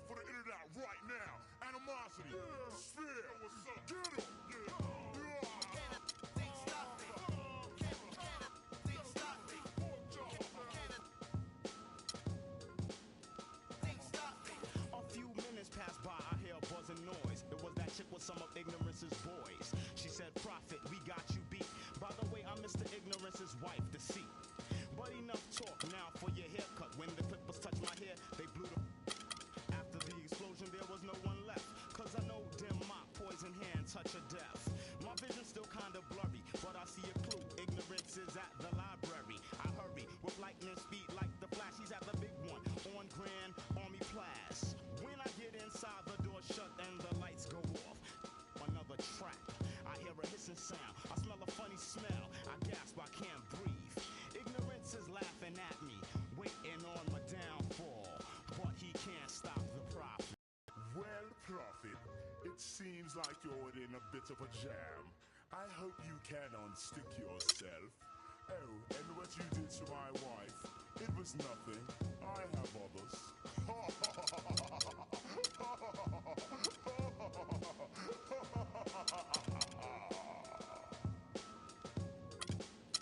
for the internet right now. Animosity. Sphere. What's up? Get it. A few minutes passed by, I hear a buzzing noise. It was that chick with some of ignorance's voice. She said, "Prophet, we got you beat. By the way, I'm Mr. Ignorance's wife, Deceit. But enough talk now for your haircut. When the clippers touched my hair, they blew the... After the explosion, there was no one left. Cause I know dim mop, poison hand, touch of death. My vision's still kinda blurry, but I see a clue. Ignorance is at the library. I hurry with lightning speed like the Flash. He's at the big one on Grand Army Place. When I get inside, the door shut and the lights go off. Another trap. I hear a hissing sound. I smell a funny smell. I gasp, I can't breathe. Ignorance is laughing at me, waiting on my downfall. But he can't stop the prophet. Well, Prophet, it seems like you're in a bit of a jam. I hope you can unstick yourself. Oh, and what you did to my wife, it was nothing. I have others.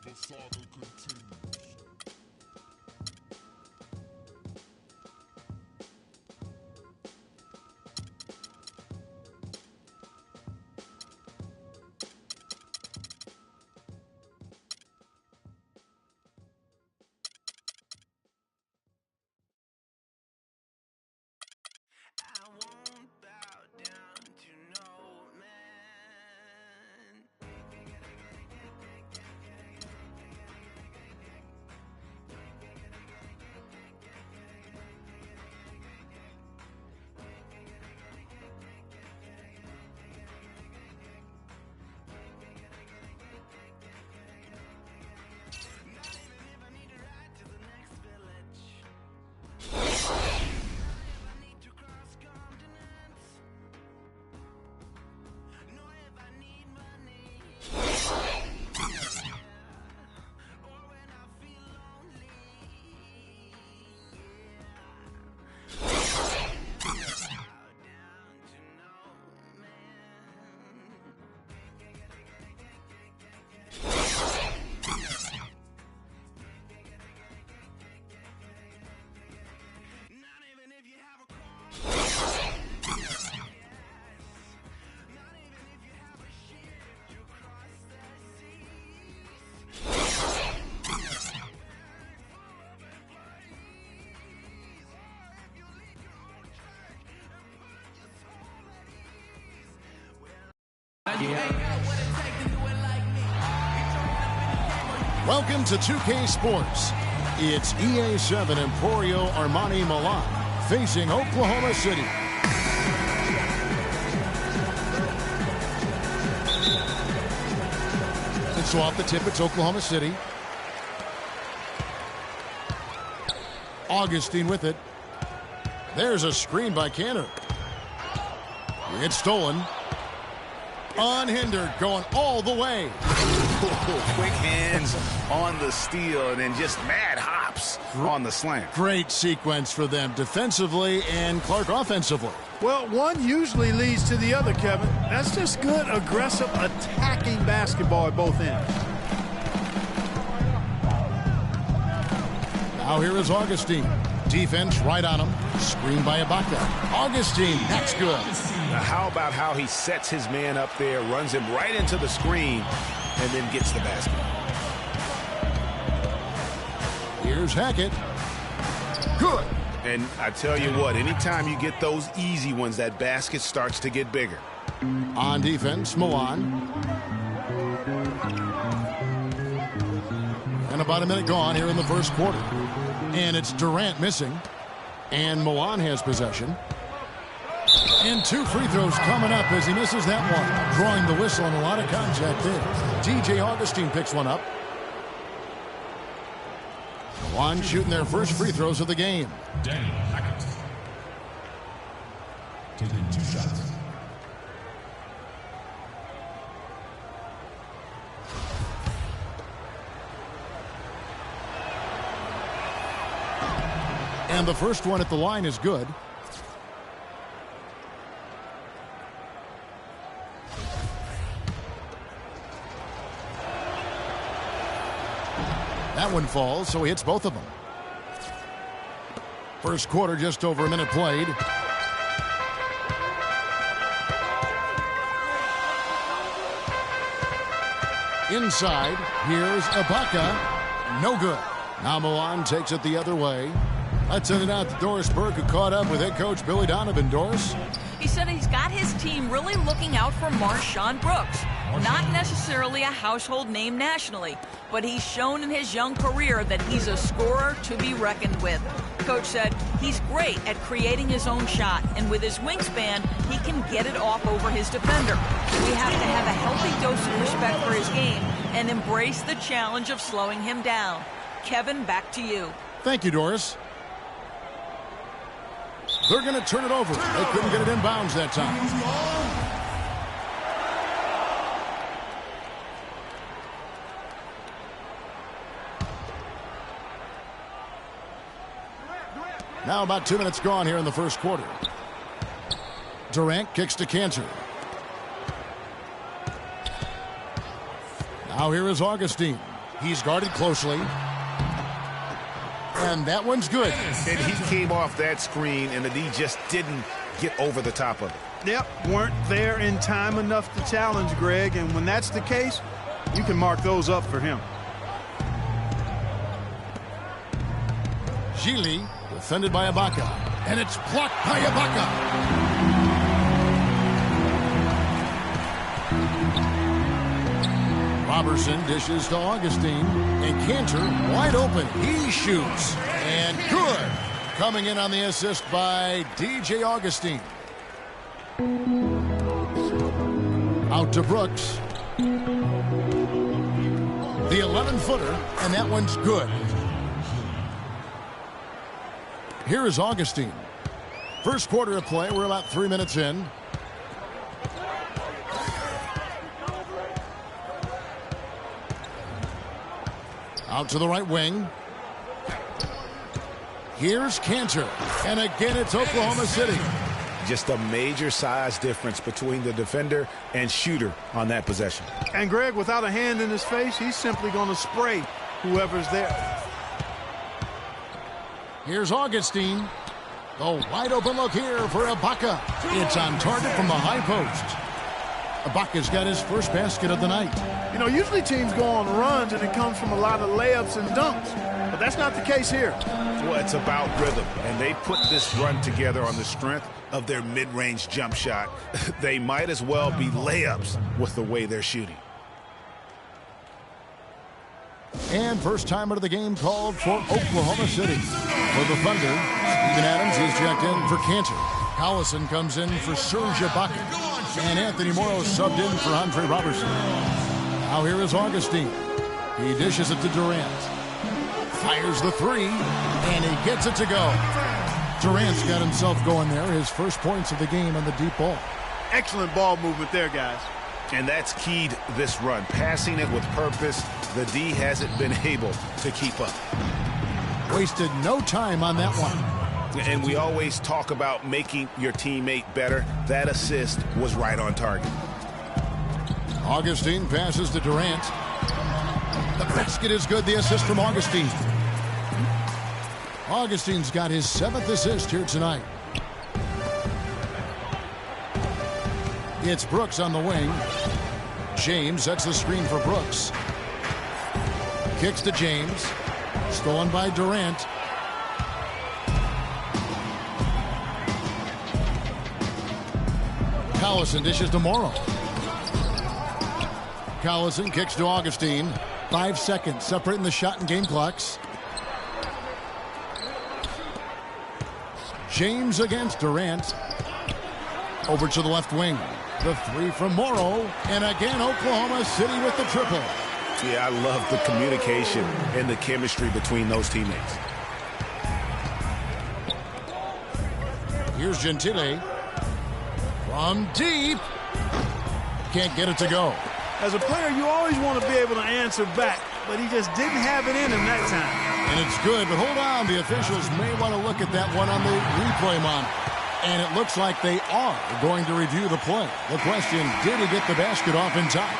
The saga continues. I won't bow down to no man. Not even if I need to ride to the next village. If I need to cross continents, nor if I need money, or when I feel lonely, bow down to no man. Not even if you have a car. Not even if you have a ship to cross the seas. Or if you lead your own church and put your soul at ease. Well, you ain't got what it takes to do it like me. Welcome to 2K Sports. It's EA7 Emporio Armani Milan facing Oklahoma City. And so off the tip, it's Oklahoma City. Augustine with it. There's a screen by Canner. It's stolen. Unhindered, going all the way. Quick hands on the steal and then just mad hops on the slam. Great sequence for them defensively and Clark offensively. Well, one usually leads to the other, Kevin. That's just good, aggressive, attacking basketball at both ends. Now here is Augustine. Defense right on him. Screen by Ibaka. Augustine, that's good. Now how about how he sets his man up there, runs him right into the screen, and then gets the basket. Here's Hackett. Good. And I tell you what, anytime you get those easy ones, that basket starts to get bigger. On defense, Milan. And about a minute gone here in the first quarter. And it's Durant missing. And Milan has possession. And 2 free throws coming up as he misses that one. Drawing the whistle and a lot of contact there. DJ Augustine picks one up. Milan shooting their first free throws of the game. Danny Hackett taking 2 shots. And the first one at the line is good. That one falls, so he hits both of them. First quarter, just over a minute played. Inside, here's Ibaka. No good. Now Milan takes it the other way. Let's send it out to Doris Burke, who caught up with head coach Billy Donovan. Doris? He said he's got his team really looking out for Marshawn Brooks. Not necessarily a household name nationally, but he's shown in his young career that he's a scorer to be reckoned with. Coach said he's great at creating his own shot, and with his wingspan, he can get it off over his defender. We have to have a healthy dose of respect for his game and embrace the challenge of slowing him down. Kevin, back to you. Thank you, Doris. They're going to turn it over. They couldn't get it in bounds that time. Now about 2 minutes gone here in the first quarter. Durant kicks to Cantor. Now here is Augustine. He's guarded closely. And that one's good. And he came off that screen, and the D just didn't get over the top of it. Yep, weren't there in time enough to challenge Greg, and when that's the case, you can mark those up for him. Gili, defended by Ibaka. And it's blocked by Ibaka. Robertson dishes to Augustine, and Cantor wide open. He shoots, and good. Coming in on the assist by DJ Augustine. Out to Brooks. The 11-footer, and that one's good. Here is Augustine. First quarter of play. We're about 3 minutes in. Out to the right wing. Here's Cantor. And again, it's Oklahoma City. Just a major size difference between the defender and shooter on that possession. And Greg, without a hand in his face, he's simply going to spray whoever's there. Here's Augustine. The wide open look here for Ibaka. It's on target from the high post. Ibaka's got his first basket of the night. You know, usually teams go on runs and it comes from a lot of layups and dunks. But that's not the case here. Well, it's about rhythm, and they put this run together on the strength of their mid-range jump shot. They might as well be layups with the way they're shooting. And first timer of the game called for Oklahoma City. For the Thunder, Steven Adams is checked in for Cantor. Collison comes in for Serge Ibaka. And Anthony Morrow subbed in for Andre Robertson. Now here is Augustine. He dishes it to Durant. Fires the three, and he gets it to go. Durant's got himself going there. His first points of the game on the deep ball. Excellent ball movement there, guys. And that's keyed this run. Passing it with purpose. The D hasn't been able to keep up. Wasted no time on that one. And we always talk about making your teammate better. That assist was right on target. Augustine passes to Durant. The basket is good. The assist from Augustine. Augustine's got his 7th assist here tonight. It's Brooks on the wing. James sets the screen for Brooks. Kicks to James. Stolen by Durant. Collison dishes to Morrow. Collison kicks to Augustine. 5 seconds separating the shot and game clocks. James against Durant. Over to the left wing. The three from Morrow. And again, Oklahoma City with the triple. Yeah, I love the communication and the chemistry between those teammates. Here's Gentile. From deep. Can't get it to go. As a player, you always want to be able to answer back, but he just didn't have it in him that time. And it's good, but hold on. The officials may want to look at that one on the replay monitor. And it looks like they are going to review the play. The question, did he get the basket off in time?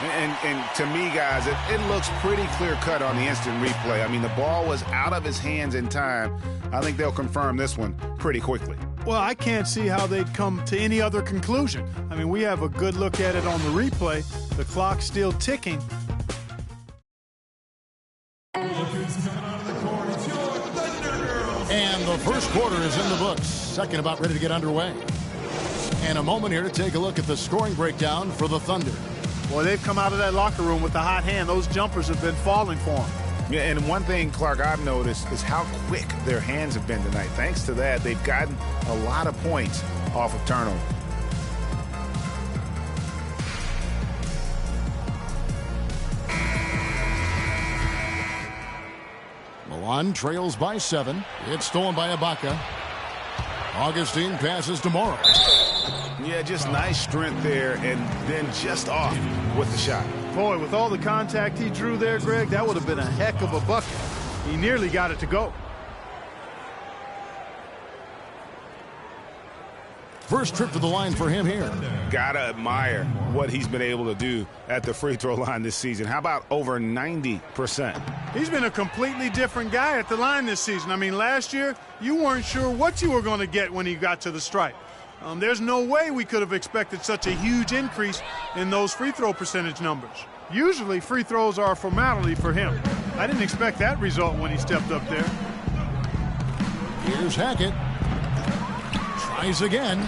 And to me, guys, it looks pretty clear-cut on the instant replay. I mean, the ball was out of his hands in time. I think they'll confirm this one pretty quickly. Well, I can't see how they'd come to any other conclusion. I mean, we have a good look at it on the replay. The clock's still ticking. And the first quarter is in the books. Second about ready to get underway. And a moment here to take a look at the scoring breakdown for the Thunder. Well, they've come out of that locker room with the hot hand. Those jumpers have been falling for them. Yeah, and one thing, Clark, I've noticed is how quick their hands have been tonight. Thanks to that, they've gotten a lot of points off of turnover. Milan trails by 7. It's stolen by Ibaka. Augustine passes to Morris. Yeah, just nice strength there, and then just off with the shot. Boy, with all the contact he drew there, Greg, that would have been a heck of a bucket. He nearly got it to go. First trip to the line for him here. Gotta admire what he's been able to do at the free throw line this season. How about over 90%? He's been a completely different guy at the line this season. I mean, last year, you weren't sure what you were going to get when he got to the stripe. There's no way we could have expected such a huge increase in those free throw percentage numbers. Usually, free throws are a formality for him. I didn't expect that result when he stepped up there. Here's Hackett. Tries again,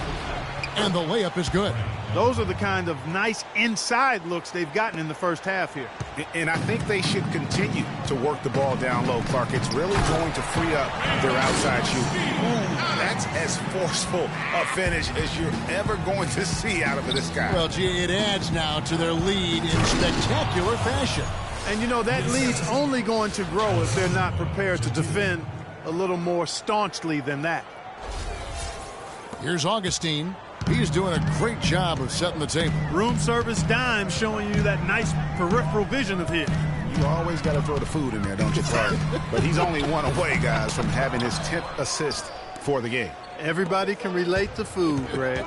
and the layup is good. Those are the kind of nice inside looks they've gotten in the first half here. And I think they should continue to work the ball down low, Clark. It's really going to free up their outside shooting. That's as forceful a finish as you're ever going to see out of this guy. Well, gee, it adds now to their lead in spectacular fashion. And, you know, that lead's only going to grow if they're not prepared to defend a little more staunchly than that. Here's Augustine. He's doing a great job of setting the table. Room service dime showing you that nice peripheral vision of his. You always got to throw the food in there, don't you, Clark? But he's only one away, guys, from having his 10th assist for the game. Everybody can relate to food, Greg.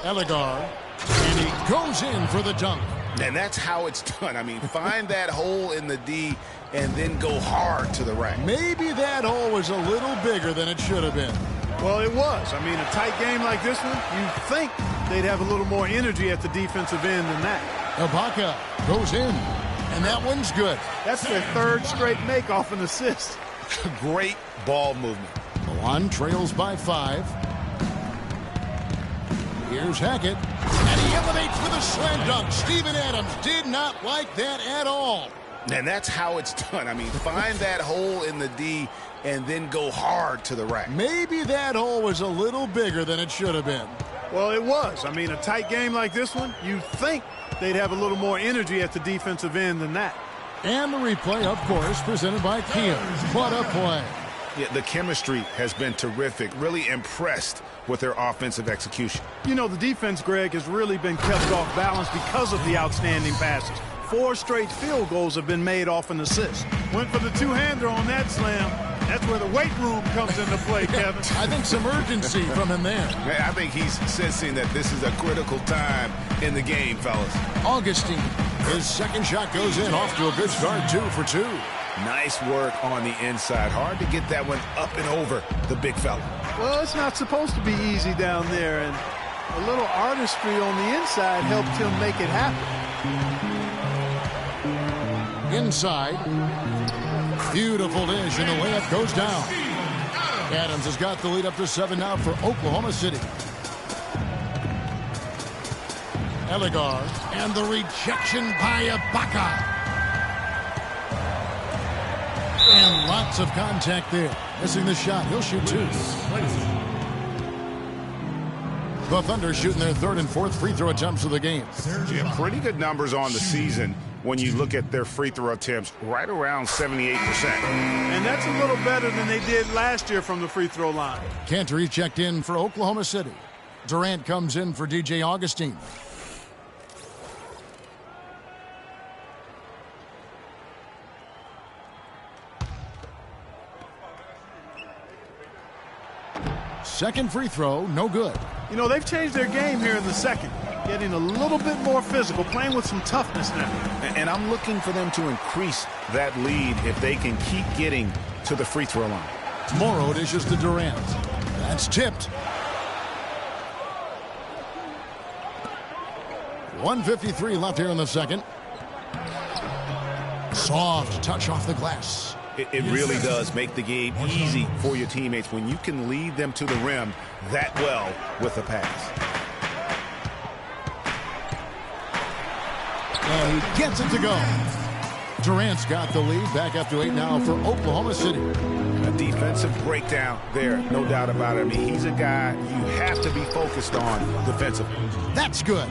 Elegar, and he goes in for the dunk. And that's how it's done. I mean, find that hole in the D and then go hard to the rack. Maybe that hole was a little bigger than it should have been. Well, it was. I mean, a tight game like this one, you'd think they'd have a little more energy at the defensive end than that. Ibaka goes in, and that one's good. That's their third straight make off an assist. Great ball movement. Milan trails by 5. Here's Hackett, and he elevates with a slam dunk. Steven Adams did not like that at all. And that's how it's done. I mean, find that hole in the D and then go hard to the rack. Maybe that hole was a little bigger than it should have been. Well, it was. I mean, a tight game like this one, you'd think they'd have a little more energy at the defensive end than that. And the replay, of course, presented by Kia. What a play. Yeah, the chemistry has been terrific. Really impressed with their offensive execution. You know, the defense, Greg, has really been kept off balance because of the outstanding passes. 4 straight field goals have been made off an assist. Went for the two-hander on that slam. That's where the weight room comes into play, Kevin. I think some urgency from him there. I think he's sensing that this is a critical time in the game, fellas. Augustine, his second shot goes in, off to a good start, 2 for 2. Nice work on the inside. Hard to get that one up and over the big fella. Well, it's not supposed to be easy down there, and a little artistry on the inside helped him make it happen. Inside. Beautiful dish, and the layup goes down. Adams has got the lead up to 7 now for Oklahoma City. Elegar, and the rejection by Ibaka. And lots of contact there. Missing the shot. He'll shoot 2. The Thunder shooting their 3rd and 4th free throw attempts of the game. Yeah, pretty good numbers on the season when you look at their free throw attempts, right around 78%. And that's a little better than they did last year from the free throw line. Cantor checked in for Oklahoma City. Durant comes in for DJ Augustine. Second free throw, no good. You know, they've changed their game here in the second. getting a little bit more physical, playing with some toughness now. And I'm looking for them to increase that lead if they can keep getting to the free throw line. Morrow dishes to Durant. That's tipped. 1:53 left here in the second. Soft touch off the glass. It really does make the game easy for your teammates when you can lead them to the rim that well with a pass. And he gets it to go. Durant's got the lead, back up to 8 now for Oklahoma City. A defensive breakdown there, no doubt about it. I mean, he's a guy you have to be focused on defensively. That's good.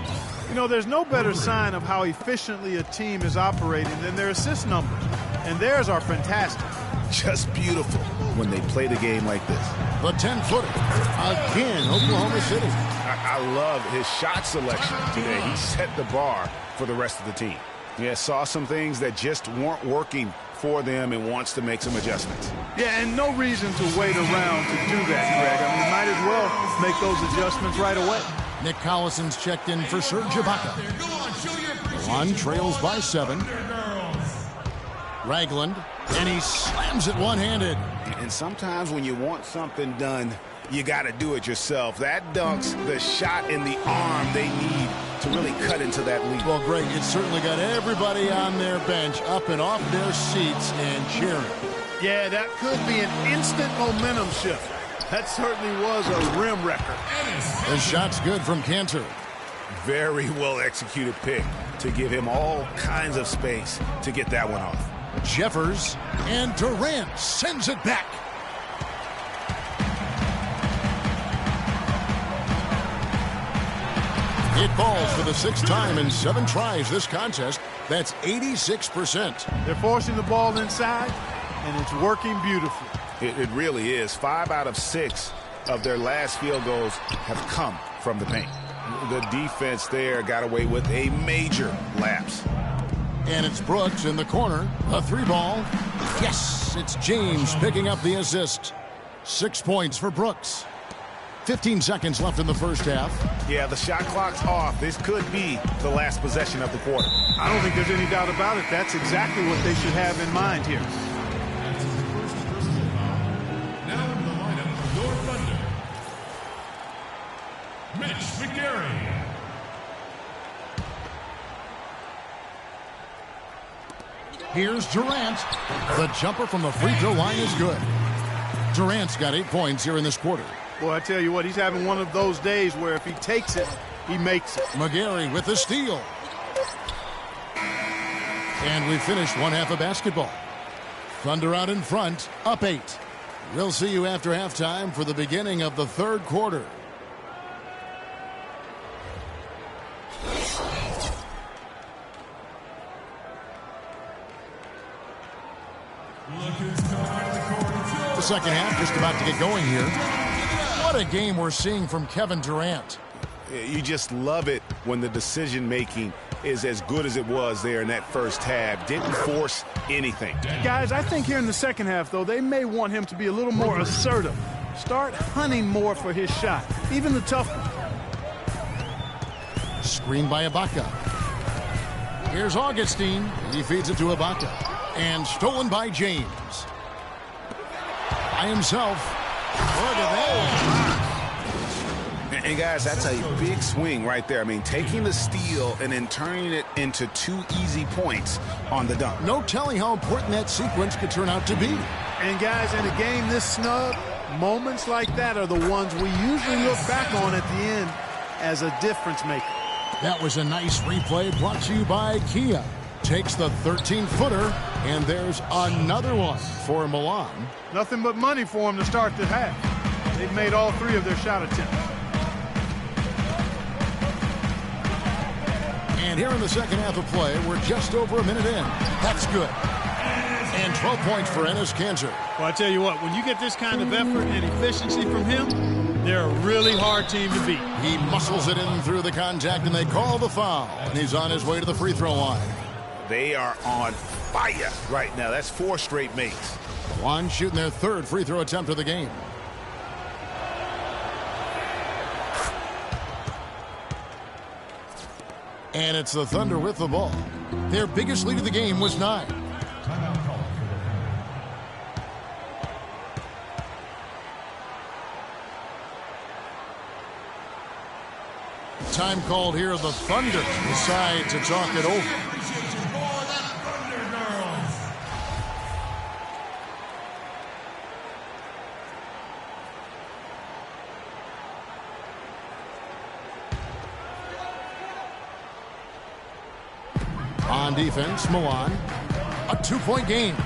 You know, there's no better sign of how efficiently a team is operating than their assist numbers. And theirs are fantastic. Just beautiful when they play the game like this. The 10-footer. Again, Oklahoma City. I love his shot selection today. He set the bar for the rest of the team. Yeah, saw some things that just weren't working for them and wants to make some adjustments. Yeah, and no reason to wait around to do that, Greg. I mean, might as well make those adjustments right away. Nick Collison's checked in for Serge Ibaka. Milan trails by 7. Ragland, and he slams it one-handed. And sometimes when you want something done, you got to do it yourself. That dunks the shot in the arm they need to really cut into that lead. Well, Greg, it certainly got everybody on their bench up and off their seats and cheering. Yeah, that could be an instant momentum shift. That certainly was a rim wrecker. The shot's good from Cantor. Very well executed pick to give him all kinds of space to get that one off. Jeffers, and Durant sends it back. It falls for the 6th time in 7 tries this contest. That's 86%. They're forcing the ball inside, and it's working beautifully. It really is. 5 out of 6 of their last field goals have come from the paint. The defense there got away with a major lapse. And it's Brooks in the corner. A 3-ball. Yes, it's James picking up the assist. 6 points for Brooks. 15 seconds left in the first half. Yeah, the shot clock's off. This could be the last possession of the quarter. I don't think there's any doubt about it. That's exactly what they should have in mind here. Now in the lineup, your Thunder. Mitch McGarry. Here's Durant. The jumper from the free throw line is good. Durant's got 8 points here in this quarter. Boy, I tell you what, he's having one of those days where if he takes it, he makes it. McGarry with the steal. And we finished one half of basketball. Thunder out in front, up 8. We'll see you after halftime for the beginning of the third quarter. The second half just about to get going here. What a game we're seeing from Kevin Durant. You just love it when the decision-making is as good as it was there in that first half. Didn't force anything. Guys, I think here in the second half, though, they may want him to be a little more assertive. Start hunting more for his shot, even the tough one. Screen by Ibaka. Here's Augustine. He feeds it to Ibaka. And stolen by James. By himself. Look at that. And guys, that's a big swing right there. I mean, taking the steal and then turning it into 2 easy points on the dunk. No telling how important that sequence could turn out to be. And guys, in a game this snug, moments like that are the ones we usually look back on at the end as a difference maker. That was a nice replay brought to you by Kia. Takes the 13-footer, and there's another one for Milan. Nothing but money for him to start the half. They've made all 3 of their shot attempts. And here in the second half of play, we're just over a minute in. That's good. And 12 points for Enes Kanter. Well, I tell you what, when you get this kind of effort and efficiency from him, they're a really hard team to beat. He muscles it in through the contact, and they call the foul. And he's on his way to the free throw line. They are on fire right now. That's 4 straight makes. Milan shooting their 3rd free throw attempt of the game. And it's the Thunder with the ball. Their biggest lead of the game was 9. Time called here. The Thunder decide to talk it over. On defense, Milan. A 2-point game.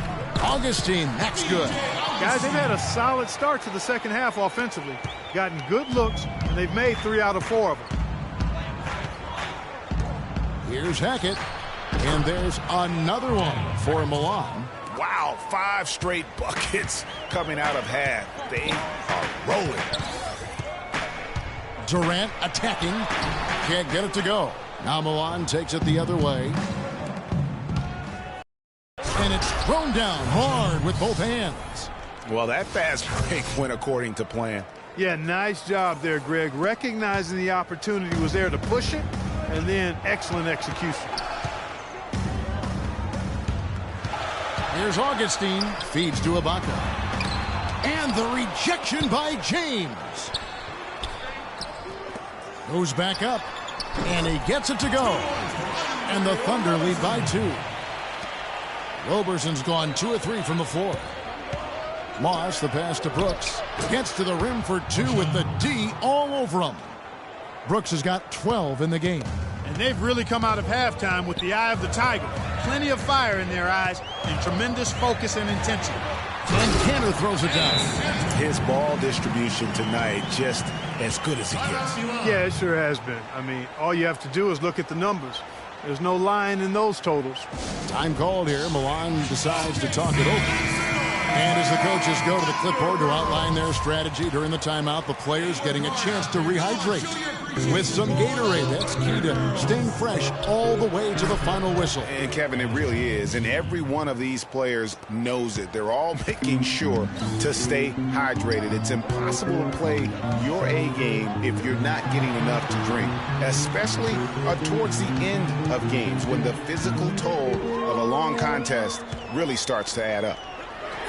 Augustine, that's good. Guys, they've had a solid start to the second half offensively. Gotten good looks, and they've made 3 out of 4 of them. Here's Hackett. And there's another one for Milan. Wow, 5 straight buckets coming out of half. They are rolling. Durant attacking. Can't get it to go. Now Milan takes it the other way. And it's thrown down hard with both hands. Well, that fast break went according to plan. Yeah, nice job there, Greg. Recognizing the opportunity was there to push it, and then excellent execution. Here's Augustine. Feeds to Ibaka. And the rejection by James. Goes back up. And he gets it to go. And the Thunder lead by 2. Roberson's gone 2 of 3 from the floor. Moss, the pass to Brooks. Gets to the rim for 2 with the D all over him. Brooks has got 12 in the game. And they've really come out of halftime with the eye of the tiger. Plenty of fire in their eyes and tremendous focus and intensity. And Cantor throws it down. His ball distribution tonight just as good as it gets. Yeah, it sure has been. I mean, all you have to do is look at the numbers. There's no lying in those totals. Time called here. Milan decides to talk it over. And as the coaches go to the clipboard to outline their strategy during the timeout, the players getting a chance to rehydrate with some Gatorade. That's key to staying fresh all the way to the final whistle. And, Kevin, it really is. And every one of these players knows it. They're all making sure to stay hydrated. It's impossible to play your A game if you're not getting enough to drink, especially towards the end of games when the physical toll of a long contest really starts to add up.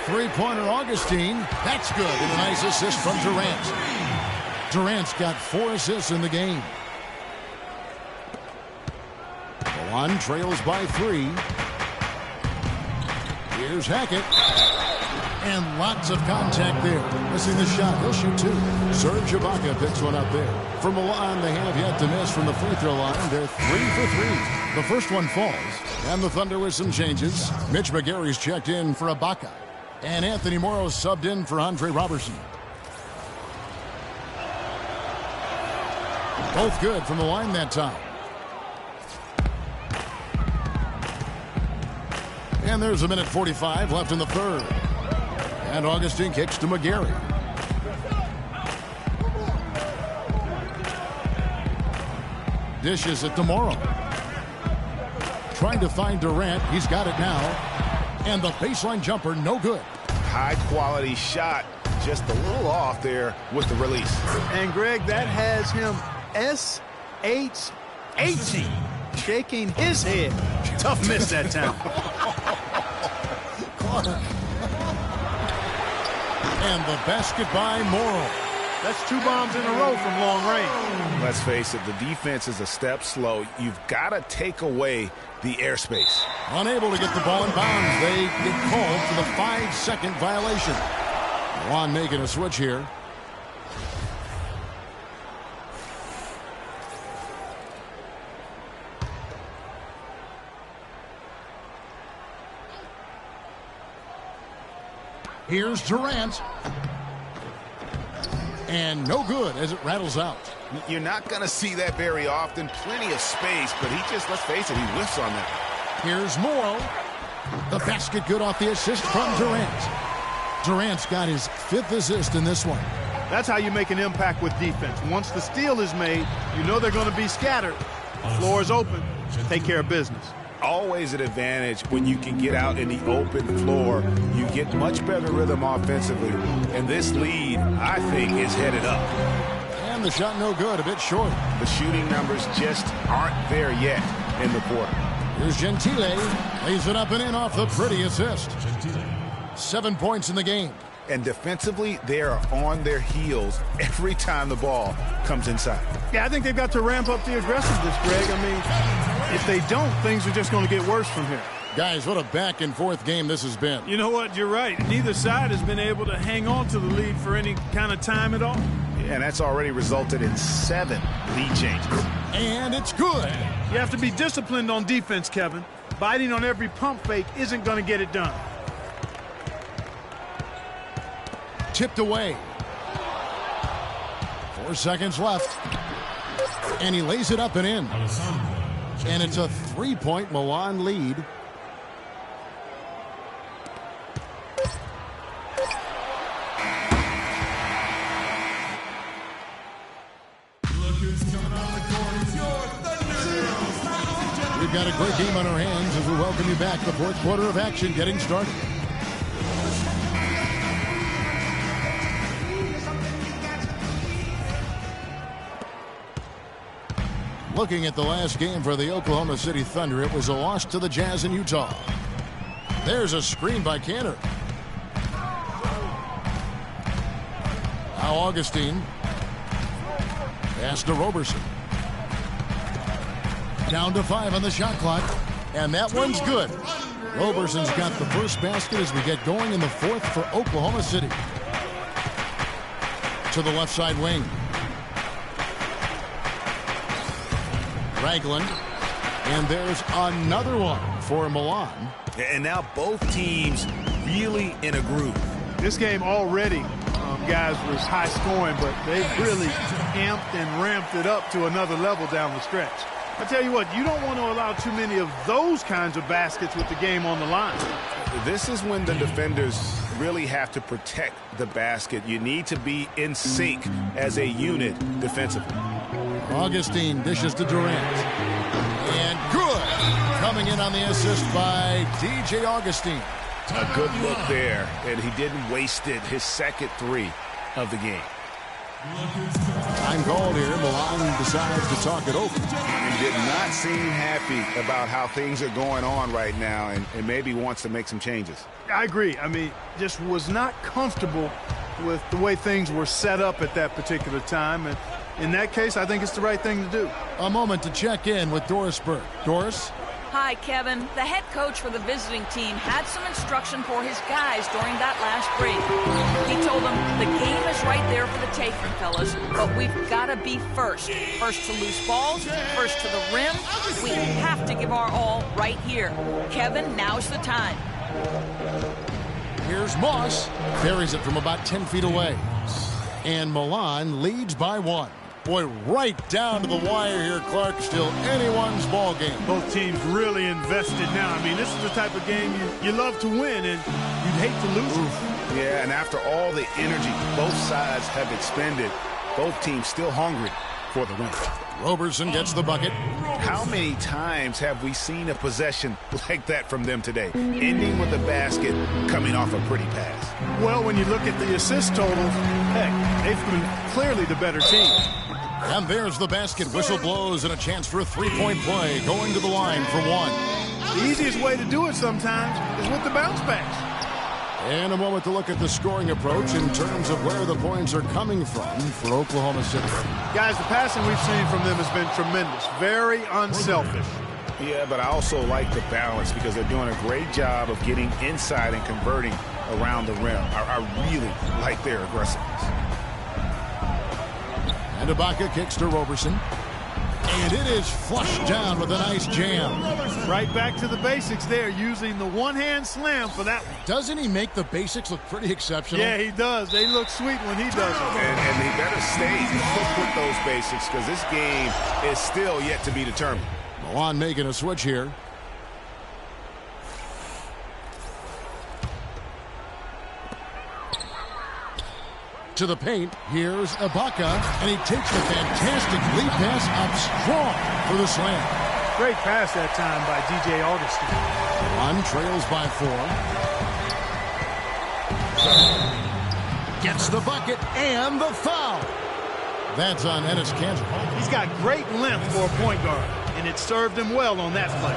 Three-pointer Augustine. That's good. And a nice assist from Durant. Durant's got 4 assists in the game. Milan trails by 3. Here's Hackett. And lots of contact there. Missing the shot. He'll shoot 2. Serge Ibaka picks one up there. For Milan, they have yet to miss from the free throw line. They're 3 for 3. The first one falls. And the Thunder with some changes. Mitch McGary's checked in for Ibaka. And Anthony Morrow subbed in for Andre Robertson. Both good from the line that time. And there's 1:45 left in the third. And Augustine kicks to McGary. Dishes it to Morrow. Trying to find Durant. He's got it now. And the baseline jumper, no good. High-quality shot, just a little off there with the release. And, Greg, that has him S-H-80, shaking his head. Tough miss that time. And the basket by Morrow. That's 2 bombs in a row from long range. Let's face it, the defense is a step slow. You've got to take away the airspace. Unable to get the ball in bounds. They get called for the 5-second violation. Milan making a switch here. Here's Durant. And no good as it rattles out. You're not going to see that very often. Plenty of space, but he just, let's face it, he whiffs on that. Here's Morrow. The basket good off the assist from Durant. Durant's got his 5th assist in this one. That's how you make an impact with defense. Once the steal is made, you know they're going to be scattered. The floor is open. Take care of business. Always an advantage when you can get out in the open floor. You get much better rhythm offensively. And this lead, I think, is headed up. And again. The shot no good, a bit short. The shooting numbers just aren't there yet in the quarter. Here's Gentile. Lays it up and in off the pretty assist. 7 points in the game. And defensively, they are on their heels every time the ball comes inside. Yeah, I think they've got to ramp up the aggressiveness, Greg. I mean, if they don't, things are just going to get worse from here. Guys, what a back-and-forth game this has been. You know what? You're right. Neither side has been able to hang on to the lead for any kind of time at all. And that's already resulted in 7 lead changes. And it's good. You have to be disciplined on defense, Kevin. Biting on every pump fake isn't going to get it done. Tipped away. 4 seconds left. And he lays it up and in. And it's a 3-point Milan lead. We've got a great game on our hands as we welcome you back. The fourth quarter of action getting started. Looking at the last game for the Oklahoma City Thunder, it was a loss to the Jazz in Utah. There's a screen by Cantor. Now Augustine. Pass to Roberson. Down to 5 on the shot clock. And that one's good. Roberson's got the first basket as we get going in the fourth for Oklahoma City. To the left side wing. Ragland. And there's another one for Milan. And now both teams really in a groove. This game already, guys, was high scoring, but they've really amped and ramped it up to another level down the stretch. I tell you what, you don't want to allow too many of those kinds of baskets with the game on the line. This is when the defenders really have to protect the basket. You need to be in sync as a unit defensively. Augustine dishes to Durant. And good. Coming in on the assist by DJ Augustine. A good look there, and he didn't waste it. His second 3 of the game. Time called here. Milan decides to talk it over. He did not seem happy about how things are going on right now, and maybe wants to make some changes. I agree. I mean, just was not comfortable with the way things were set up at that particular time. And in that case, I think it's the right thing to do. A moment to check in with Doris Burke. Doris? Hi, Kevin. The head coach for the visiting team had some instruction for his guys during that last break. He told them the game is right there for the taking, fellas, but we've got to be first. First to loose balls, first to the rim. We have to give our all right here. Kevin, now's the time. Here's Moss. Buries it from about 10 feet away. And Milan leads by 1. Boy, right down to the wire here, Clark. Still anyone's ball game. Both teams really invested now. I mean, this is the type of game you love to win, and you'd hate to lose it. Yeah, and after all the energy both sides have expended, both teams still hungry for the win. Roberson gets the bucket. How many times have we seen a possession like that from them today, ending with a basket coming off a pretty pass? Well, when you look at the assist total, heck, they've been clearly the better team. And there's the basket. Whistle blows and a chance for a three-point play. Going to the line for 1. The easiest way to do it sometimes is with the bounce pass. And a moment to look at the scoring approach in terms of where the points are coming from for Oklahoma City. Guys, the passing we've seen from them has been tremendous. Very unselfish. Yeah, but I also like the balance because they're doing a great job of getting inside and converting around the rim. I really like their aggressiveness. And Ibaka kicks to Roberson. And it is flushed down with a nice jam. Right back to the basics there, using the one-hand slam for that one. Doesn't he make the basics look pretty exceptional? Yeah, he does. They look sweet when he does it. And he better stay with those basics because this game is still yet to be determined. Milan making a switch here. To the paint, here's Ibaka, and he takes the fantastic lead pass up strong for the slam. Great pass that time by DJ Augustine. Milan trails by 4. Gets the bucket and the foul. That's on Ennis Cantor. He's got great length for a point guard, and it served him well on that play.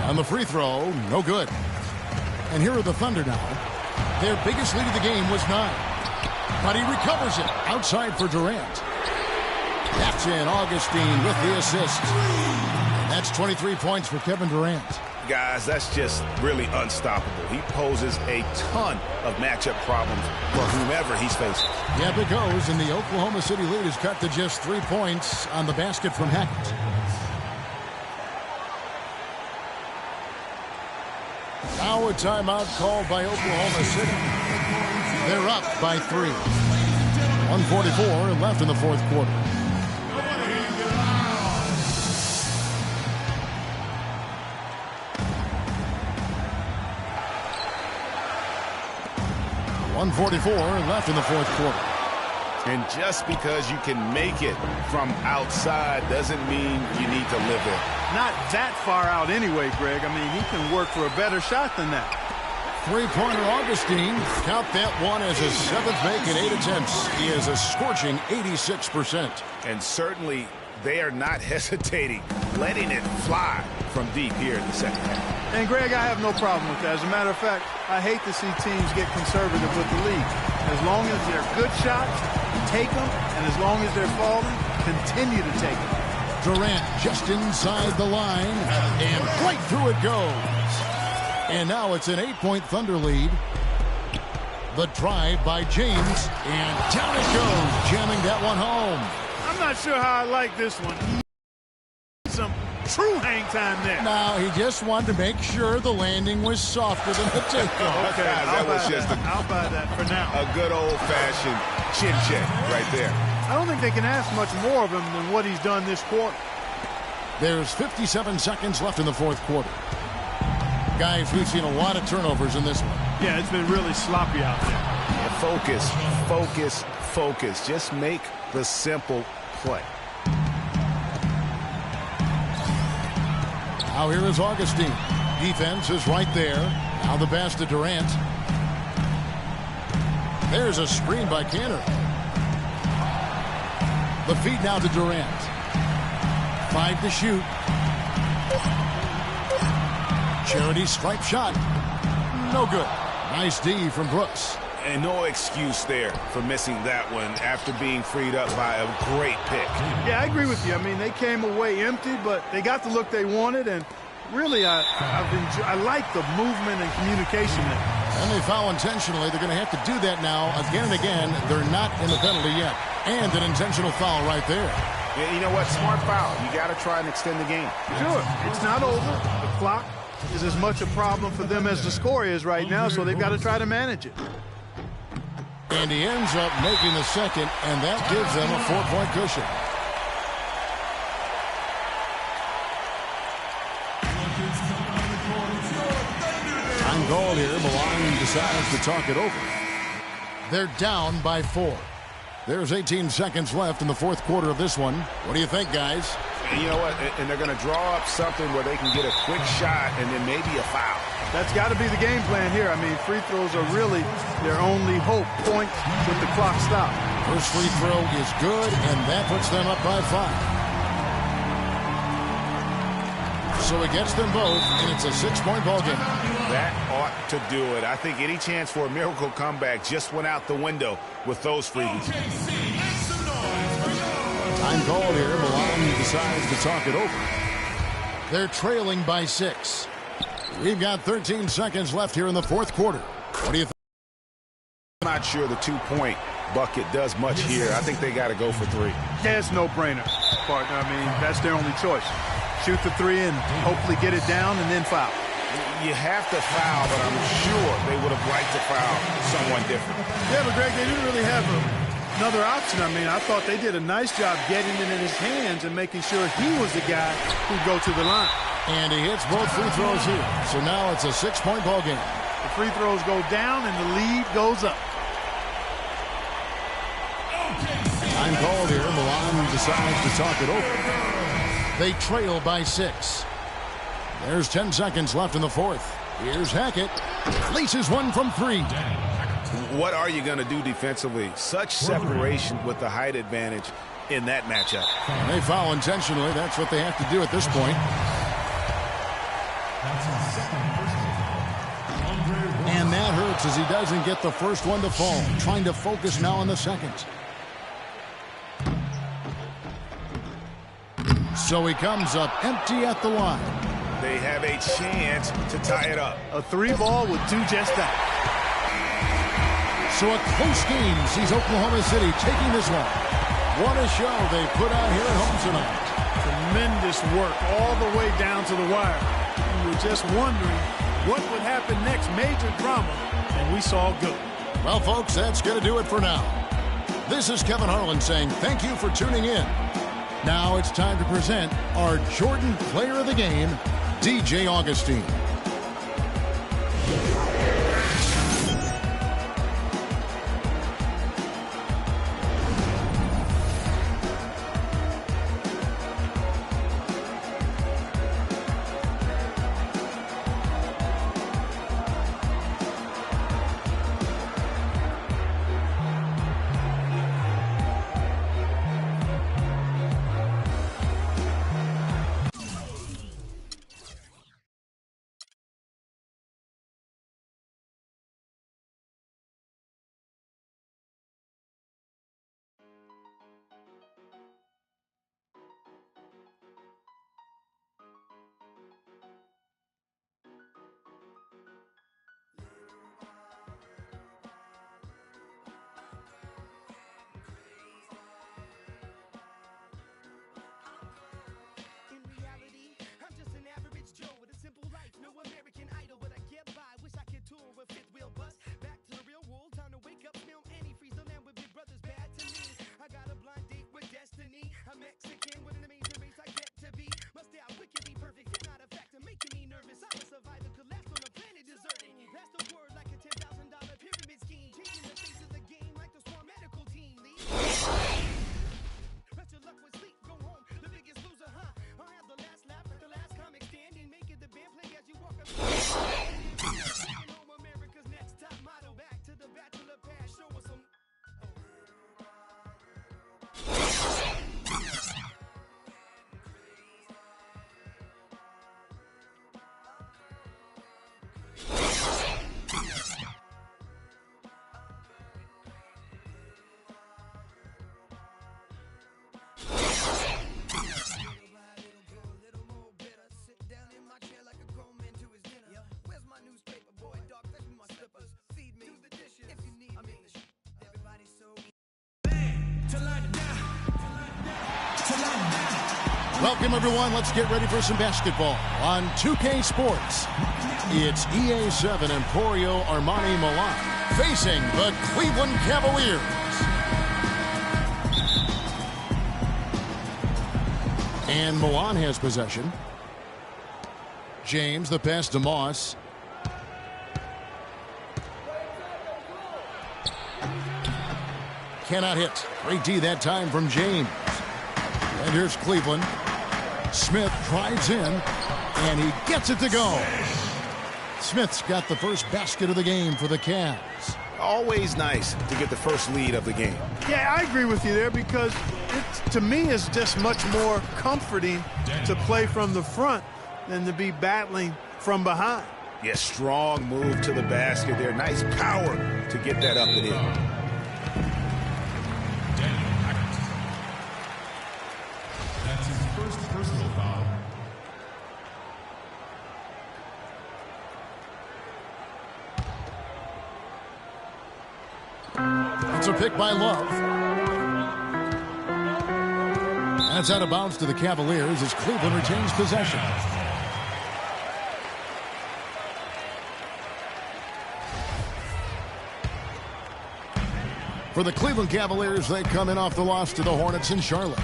On the free throw, no good. And here are the Thunder now. Their biggest lead of the game was 9. But he recovers it outside for Durant. That's in. Augustine with the assist. And that's 23 points for Kevin Durant. Guys, that's just really unstoppable. He poses a ton of matchup problems for whomever he's facing. Yep, it goes, and the Oklahoma City lead is cut to just 3 points on the basket from Hackett. Now a timeout called by Oklahoma City. They're up by 3. 1:44 left in the fourth quarter. .144 left in the fourth quarter. And just because you can make it from outside doesn't mean you need to live it. Not that far out anyway, Greg. I mean, he can work for a better shot than that. Three-pointer Augustine. Count that one as his 7th make in 8 attempts. He is a scorching 86%. And certainly they are not hesitating, letting it fly from deep here in the second half. And, Greg, I have no problem with that. As a matter of fact, I hate to see teams get conservative with the lead. As long as they're good shots, take them. And as long as they're falling, continue to take them. Durant just inside the line. And right through it goes. And now it's an 8-point Thunder lead. The drive by James. And down it goes, jamming that one home. I'm not sure how I like this one. Some true hang time there. Now, he just wanted to make sure the landing was softer than the takeoff. Okay, I'll buy that for now. A good old-fashioned chin check right there. I don't think they can ask much more of him than what he's done this quarter. There's 57 seconds left in the fourth quarter. Guys, we've seen a lot of turnovers in this one. Yeah, it's been really sloppy out there. Yeah, focus, focus, focus. Just make the simple play. Now here is Augustine. Defense is right there. Now the pass to Durant. There's a screen by Cantor. The feed now to Durant. 5 to shoot. Charity stripe shot. No good. Nice D from Brooks. And no excuse there for missing that one after being freed up by a great pick. Yeah, I agree with you. I mean, they came away empty, but they got the look they wanted, and really, I like the movement and communication there. And they foul intentionally. They're going to have to do that now again and again. They're not in the penalty yet. And an intentional foul right there. Yeah, you know what? Smart foul. You got to try and extend the game. Sure. It's not over. The clock is as much a problem for them as the score is right now, so they've got to try to manage it. And he ends up making the second, and that gives them a 4-point cushion. Time called here. Milan decides to talk it over. They're down by 4. There's 18 seconds left in the fourth quarter of this one. What do you think, guys? And you know what? And they're going to draw up something where they can get a quick shot and then maybe a foul. That's got to be the game plan here. I mean, free throws are really their only hope. Points with the clock stopped. First free throw is good, and that puts them up by 5. So it gets them both, and it's a 6-point ball game. That ought to do it. I think any chance for a miracle comeback just went out the window with those freebies. Time called here. Milan decides to talk it over. They're trailing by 6. We've got 13 seconds left here in the fourth quarter. What do you think? I'm not sure the 2-point bucket does much here. I think they got to go for 3. Yeah, it's no-brainer, partner. I mean, that's their only choice. Shoot the 3 and hopefully get it down and then foul. You have to foul, but I'm sure they would have liked to foul someone different. Yeah, but Greg, they didn't really have another option. I mean, I thought they did a nice job getting it in his hands and making sure he was the guy who'd go to the line. And he hits both free throws here. So now it's a 6-point ball game. The free throws go down and the lead goes up. Time called here. Milan decides to talk it over. They trail by 6. There's 10 seconds left in the fourth. Here's Hackett. Laces one from 3. What are you going to do defensively? Such separation with the height advantage in that matchup. And they foul intentionally. That's what they have to do at this point. And that hurts as he doesn't get the first one to fall. Trying to focus now on the second. So he comes up empty at the line. They have a chance to tie it up. A 3-ball would do just that. So a close game sees Oklahoma City taking this one. What a show they put out here at home tonight. Tremendous work all the way down to the wire. We were just wondering what would happen next. Major drama, and we saw good. Well, folks, that's going to do it for now. This is Kevin Harlan saying thank you for tuning in. Now it's time to present our Jordan Player of the Game, DJ Augustine. Welcome, everyone. Let's get ready for some basketball on 2K Sports. It's EA7 Emporio Armani Milan facing the Cleveland Cavaliers. And Milan has possession. James, the pass to Moss. Cannot hit. Great D that time from James. And here's Cleveland. Smith drives in, and he gets it to go. Smith's got the first basket of the game for the Cavs. Always nice to get the first lead of the game. Yeah, I agree with you there because it, to me, is just much more comforting to play from the front than to be battling from behind. Yeah, strong move to the basket there. Nice power to get that up and in. It's a pick by Love. And it's out of bounds to the Cavaliers as Cleveland retains possession. For the Cleveland Cavaliers, they come in off the loss to the Hornets in Charlotte.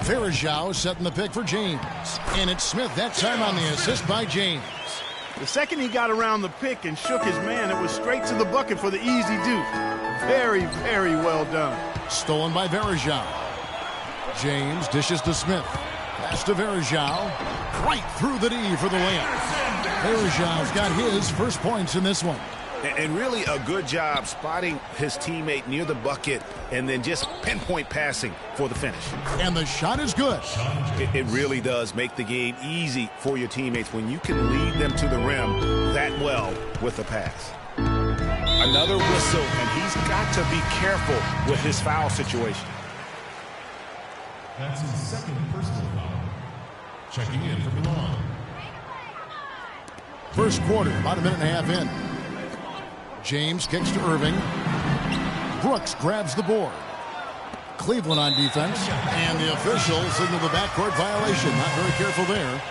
Verajao setting the pick for James. And it's Smith that time on the assist by James. The second he got around the pick and shook his man, it was straight to the bucket for the easy deuce. Very, very well done. Stolen by Verajao. James dishes to Smith. Pass to Verajao. Right through the D for the layup. Verajao's got his first points in this one. And really a good job spotting his teammate near the bucket and then just pinpoint passing for the finish. And the shot is good. It really does make the game easy for your teammates when you can lead them to the rim that well with a pass. Another whistle, and he's got to be careful with his foul situation. That's his second personal foul. Checking in from the line. First quarter, about a minute and a half in. James kicks to Irving. Brooks grabs the board. Cleveland on defense. And the officials signal the backcourt violation. Not very careful there.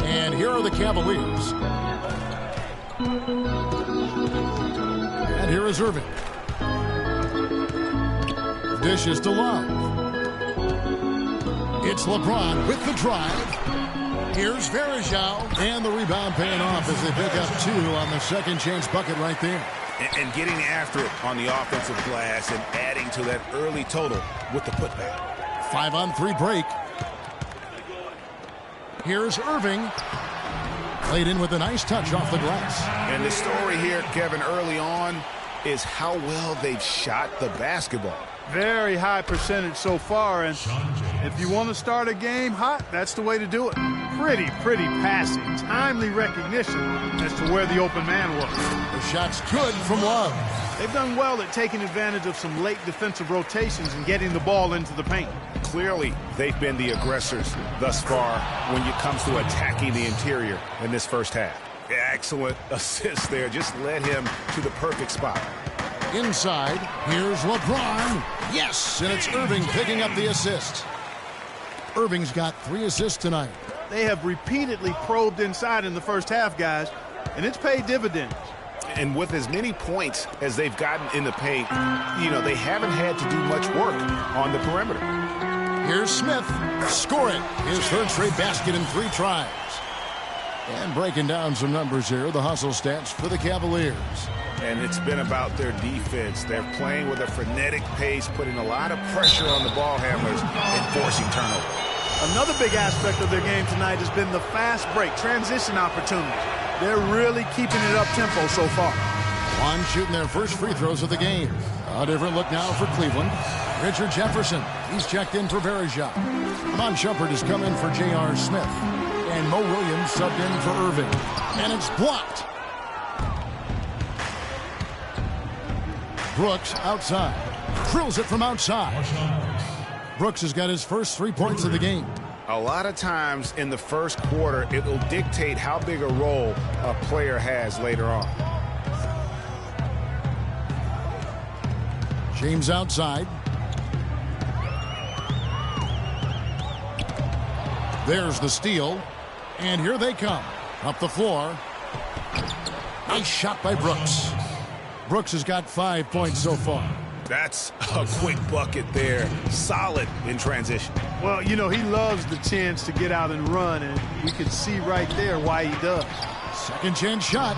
And here are the Cavaliers. And here is Irving. Dishes to Love. It's LeBron with the drive. Here's Verajao, and the rebound paying off as they pick up 2 on the second chance bucket right there. And getting after it on the offensive glass and adding to that early total with the putback. 5-on-3 break. Here's Irving. Played in with a nice touch off the glass. And the story here, Kevin, early on is how well they've shot the basketball. Very high percentage so far, and if you want to start a game hot, that's the way to do it. Pretty passing, timely recognition as to where the open man was. The shot's good from Love. They've done well at taking advantage of some late defensive rotations and getting the ball into the paint. Clearly, they've been the aggressors thus far when it comes to attacking the interior in this first half. Excellent assist there, just led him to the perfect spot. Inside, here's LeBron. Yes, and it's Irving picking up the assist. Irving's got 3 assists tonight. They have repeatedly probed inside in the first half, guys, and it's paid dividends. And with as many points as they've gotten in the paint, you know, they haven't had to do much work on the perimeter. Here's Smith. Score it. His third straight basket in 3 tries. And breaking down some numbers here, the hustle stats for the Cavaliers. And it's been about their defense. They're playing with a frenetic pace, putting a lot of pressure on the ball handlers and forcing turnovers. Another big aspect of their game tonight has been the fast break, transition opportunities. They're really keeping it up-tempo so far. One shooting their first free throws of the game. A different look now for Cleveland. Richard Jefferson, he's checked in for Verajao. Amon Shumpert has come in for J.R. Smith. And Mo Williams subbed in for Irving. And it's blocked. Brooks outside. Drills it from outside. Brooks has got his first 3 points of the game. A lot of times in the first quarter, it will dictate how big a role a player has later on. James outside. There's the steal. And here they come. Up the floor. Nice shot by Brooks. Brooks has got 5 points so far. That's a quick bucket there. Solid in transition. Well, you know, he loves the chance to get out and run, and we can see right there why he does. Second chance shot.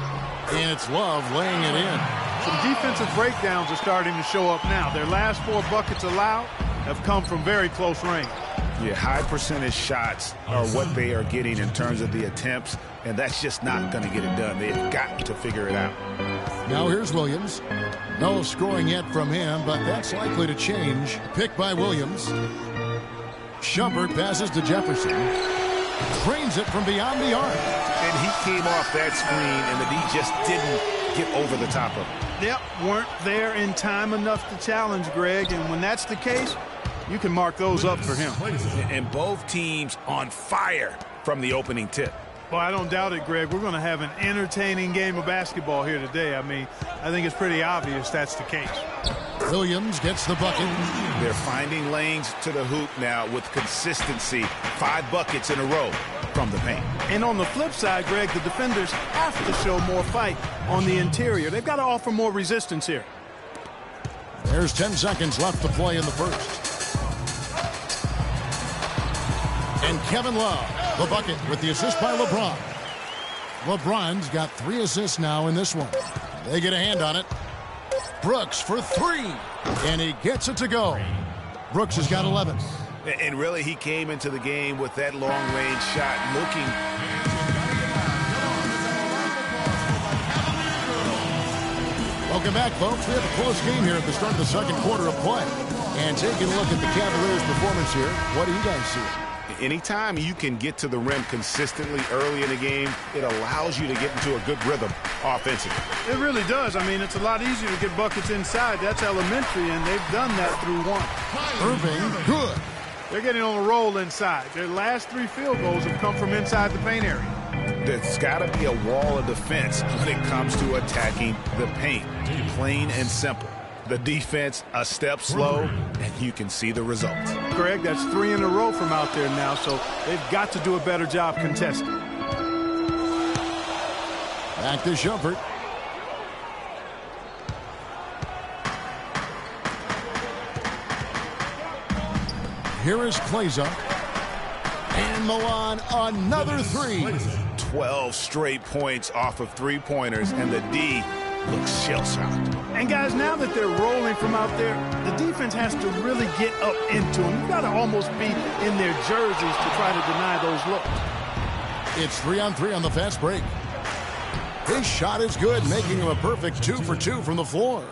And it's Love laying it in. Some defensive breakdowns are starting to show up now. Their last 4 buckets allowed have come from very close range. Yeah, high percentage shots are what they are getting in terms of the attempts, and that's just not going to get it done. They've got to figure it out. Now here's Williams. No scoring yet from him, but that's likely to change. Pick by Williams. Shumpert passes to Jefferson. Trains it from beyond the arc. And he came off that screen, and the D just didn't get over the top of him. Yep, weren't there in time enough to challenge Greg, and when that's the case, you can mark those up for him. And both teams on fire from the opening tip. Well, I don't doubt it, Greg. We're going to have an entertaining game of basketball here today. I mean, I think it's pretty obvious that's the case. Williams gets the bucket. They're finding lanes to the hoop now with consistency. 5 buckets in a row from the paint. And on the flip side, Greg, the defenders have to show more fight on the interior. They've got to offer more resistance here. There's 10 seconds left to play in the first. And Kevin Love, the bucket with the assist by LeBron. LeBron's got 3 assists now in this one. They get a hand on it. Brooks for 3. And he gets it to go. Brooks has got 11. And really, he came into the game with that long-range shot looking. Welcome back, folks. We have a close game here at the start of the second quarter of play. And taking a look at the Cavaliers' performance here, what do you guys see? Anytime you can get to the rim consistently early in the game, it allows you to get into a good rhythm offensively. It really does. I mean, it's a lot easier to get buckets inside. That's elementary, and they've done that through one. Irving, good. They're getting on a roll inside. Their last 3 field goals have come from inside the paint area. There's got to be a wall of defense when it comes to attacking the paint. Plain and simple. The defense a step slow, and you can see the results. Greg, that's 3 in a row from out there now, so they've got to do a better job contesting. Back to Shumpert. Here is Kleza. And Milan, another 3. 12 straight points off of 3-pointers, and the D looks shell-shocked. And guys, now that they're rolling from out there, the defense has to really get up into them. You've got to almost be in their jerseys to try to deny those looks. It's 3-on-3 on the fast break. His shot is good, making him a perfect 2 for 2 from the floor.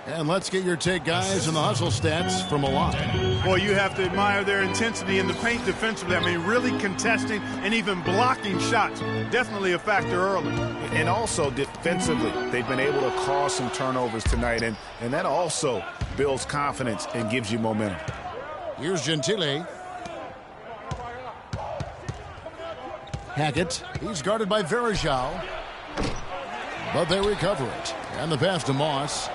And let's get your take, guys, and the hustle stats from Milan. Boy, you have to admire their intensity in the paint defensively. I mean, really contesting and even blocking shots. Definitely a factor early. And also defensively, they've been able to cause some turnovers tonight, and that also builds confidence and gives you momentum. Here's Gentile. Hackett. He's guarded by Verajao. But they recover it. And the pass to Moss.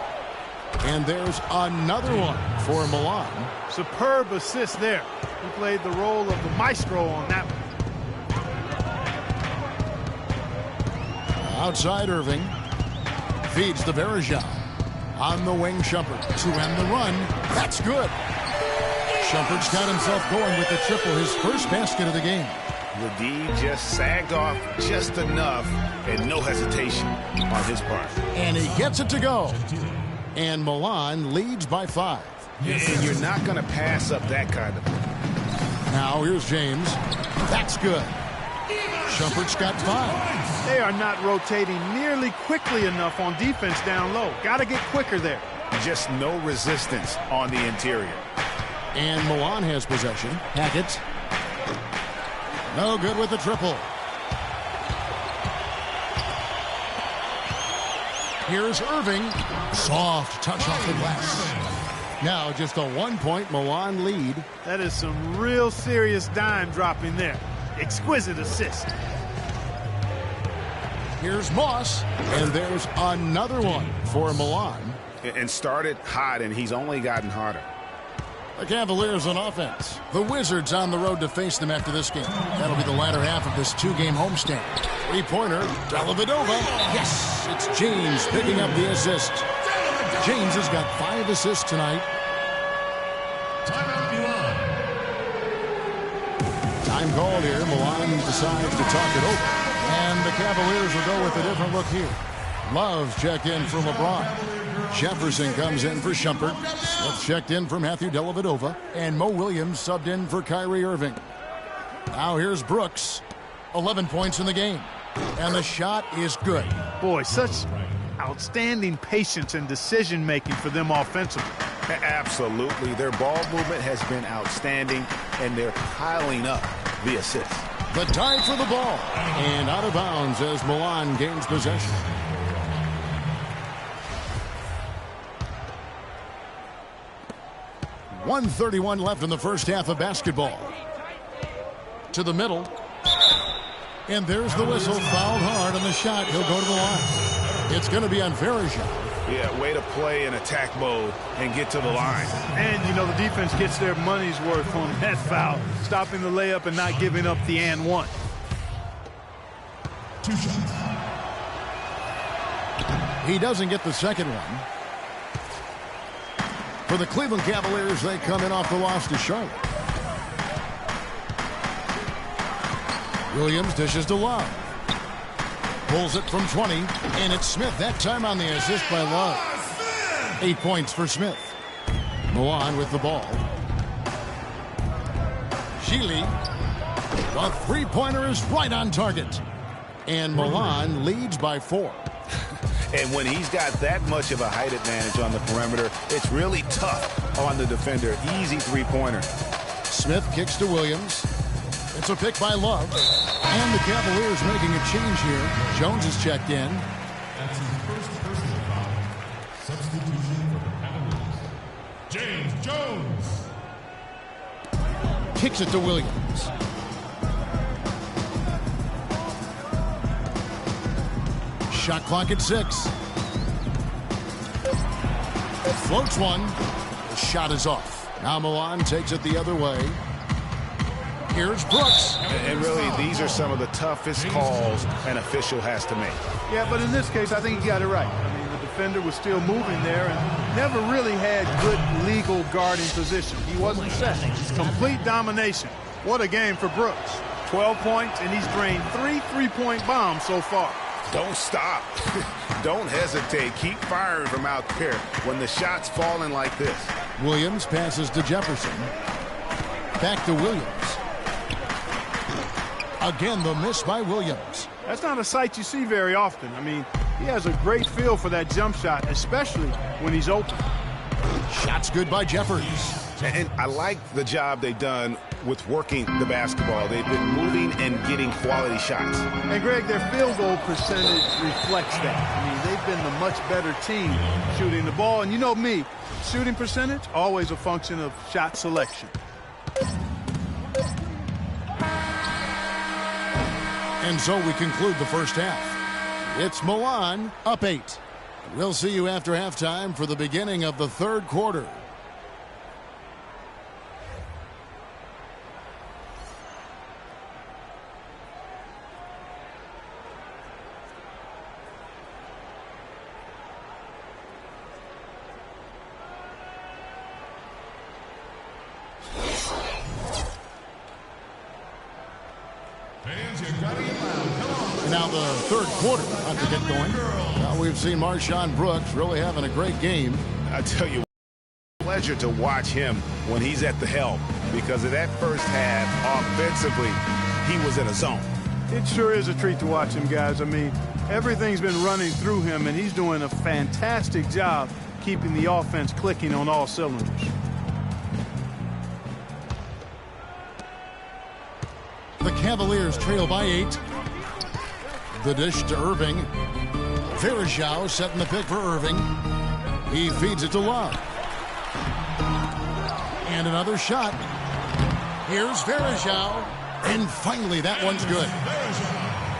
And there's another one for Milan. Superb assist there. He played the role of the maestro on that one. Outside Irving. Feeds to Verajao. On the wing, Shumpert. To end the run. That's good. Shumpert's got himself going with the triple, his first basket of the game. The D just sagged off just enough, and no hesitation on his part. And he gets it to go. And Milan leads by 5. And you're not going to pass up that kind of. Now here's James. That's good. Shumpert's got 5. They are not rotating nearly quickly enough on defense down low. Got to get quicker there. Just no resistance on the interior. And Milan has possession. Hackett. No good with the triple. Here's Irving. Soft touch off the glass. Now just a 1-point Milan lead. That is some real serious dime dropping there. Exquisite assist. Here's Moss. And there's another one for Milan. And started hot, and he's only gotten hotter. The Cavaliers on offense. The Wizards on the road to face them after this game. That'll be the latter half of this 2-game homestand. 3-pointer, Dellavedova. Yes, it's James picking up the assist. James has got 5 assists tonight. Timeout, Milan. Time called here. Milan decides to talk it over. And the Cavaliers will go with a different look here. Love's checked in for LeBron. Jefferson comes in for Shumpert. Smith checked in for Matthew Dellavedova. And Mo Williams subbed in for Kyrie Irving. Now here's Brooks. 11 points in the game. And the shot is good. Boy, such outstanding patience and decision-making for them offensively. Absolutely. Their ball movement has been outstanding, and they're piling up the assists. The dive for the ball. And out of bounds as Milan gains possession. .131 left in the first half of basketball. To the middle. And there's the whistle. Fouled hard on the shot. He'll go to the line. It's going to be on Verajao. Yeah, way to play in attack mode and get to the line. And, you know, the defense gets their money's worth on that foul. Stopping the layup and not giving up the and one. 2 shots. He doesn't get the second one. For the Cleveland Cavaliers, they come in off the loss to Charlotte. Williams dishes to Love. Pulls it from 20, and it's Smith that time on the assist by Love. 8 points for Smith. Milan with the ball. Gili. The three-pointer is right on target. And Milan leads by 4. And when he's got that much of a height advantage on the perimeter, it's really tough on the defender. Easy three-pointer. Smith kicks to Williams. It's a pick by Love. And the Cavaliers making a change here. Jones is checked in. That's his first personal foul. Substitution for the Cavaliers. James Jones. Kicks it to Williams. Shot clock at 6. Floats one. The shot is off. Now Milan takes it the other way. Here's Brooks. And really, these are some of the toughest calls an official has to make. Yeah, but in this case, I think he got it right. I mean, the defender was still moving there and never really had good legal guarding position. He wasn't set. Complete domination. What a game for Brooks. 12 points, and he's drained 3 three-point bombs so far. Don't stop. Don't hesitate. Keep firing from out there when the shot's falling like this. Williams passes to Jefferson. Back to Williams. Again, the miss by Williams. That's not a sight you see very often. I mean, he has a great feel for that jump shot, especially when he's open. Shot's good by Jeffers. And I like the job they've done with working the basketball. They've been moving and getting quality shots. And, Greg, their field goal percentage reflects that. I mean, they've been the much better team shooting the ball. And you know me, shooting percentage, always a function of shot selection. And so we conclude the first half. It's Milan up 8. We'll see you after halftime for the beginning of the third quarter. Now the third quarter about to get going. Now we've seen Marshawn Brooks really having a great game. I tell you, pleasure to watch him when he's at the helm, because of that first half, offensively, he was in a zone. It sure is a treat to watch him, guys. I mean, everything's been running through him, and he's doing a fantastic job keeping the offense clicking on all cylinders. The Cavaliers trail by 8. The dish to Irving. Verajao setting the pick for Irving. He feeds it to Love. And another shot. Here's Verajao. And finally, that one's good.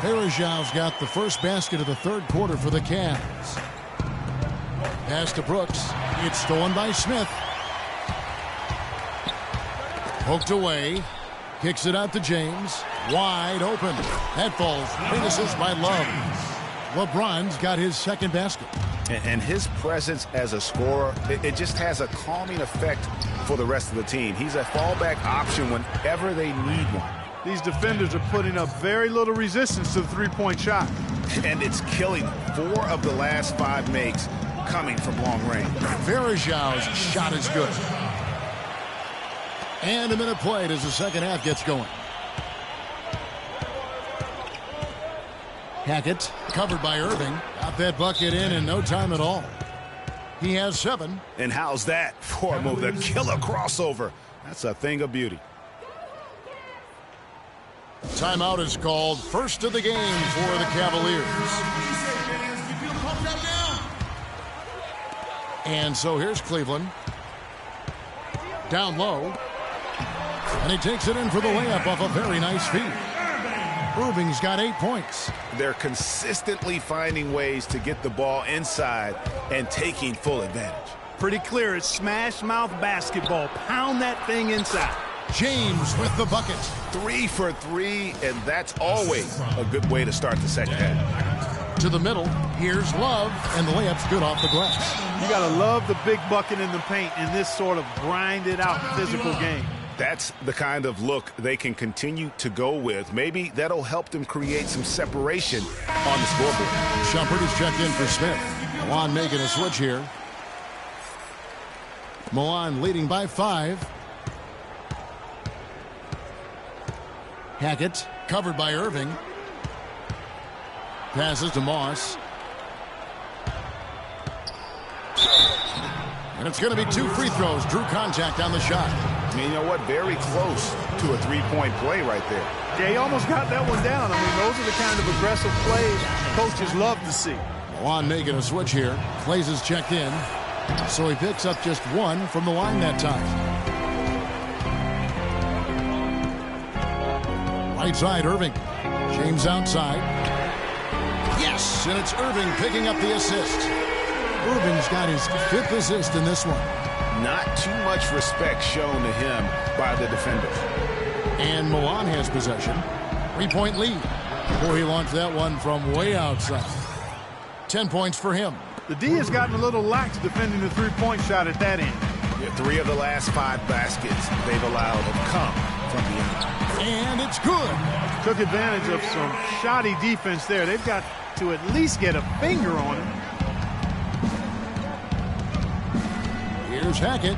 Verajao's got the first basket of the third quarter for the Cavs. Pass to Brooks. It's stolen by Smith. Poked away. Kicks it out to James. Wide open. That falls. Big assist by Love. LeBron's got his second basket. And his presence as a scorer, it just has a calming effect for the rest of the team. He's a fallback option whenever they need one. These defenders are putting up very little resistance to the three-point shot. And it's killing them. 4 of the last 5 makes coming from long range. Verajao's shot is good. And a minute played as the second half gets going. Hackett, covered by Irving. Got that bucket in no time at all. He has 7. And how's that for a move? The killer crossover. That's a thing of beauty. Timeout is called. First of the game for the Cavaliers. And so here's Cleveland. Down low. And he takes it in for the layup off a very nice feed. Irving's got 8 points. They're consistently finding ways to get the ball inside and taking full advantage. Pretty clear. It's smash mouth basketball. Pound that thing inside. James with the bucket. 3 for 3, and that's always a good way to start the second half. To the middle. Here's Love, and the layup's good off the glass. You got to love the big bucket in the paint in this sort of grinded-out physical game. That's the kind of look they can continue to go with. Maybe that'll help them create some separation on the scoreboard. Shumpert is checked in for Smith. Milan making a switch here. Milan leading by 5. Hackett covered by Irving. Passes to Moss. And it's going to be 2 free throws. Drew contact on the shot. And you know what? Very close to a three-point play right there. Yeah, he almost got that one down. I mean, those are the kind of aggressive plays coaches love to see. Milan making a switch here. Clays is checked in. So he picks up just 1 from the line that time. Right side, Irving. James outside. Yes, and it's Irving picking up the assist. Irving's got his 5th assist in this one. Not too much respect shown to him by the defenders. And Milan has possession. 3-point lead. Boy, he launched that one from way outside. 10 points for him. The D has gotten a little lax defending the three-point shot at that end. Yeah, 3 of the last 5 baskets they've allowed have come from the end. And it's good. Took advantage of some shoddy defense there. They've got to at least get a finger on it. Here's Hackett.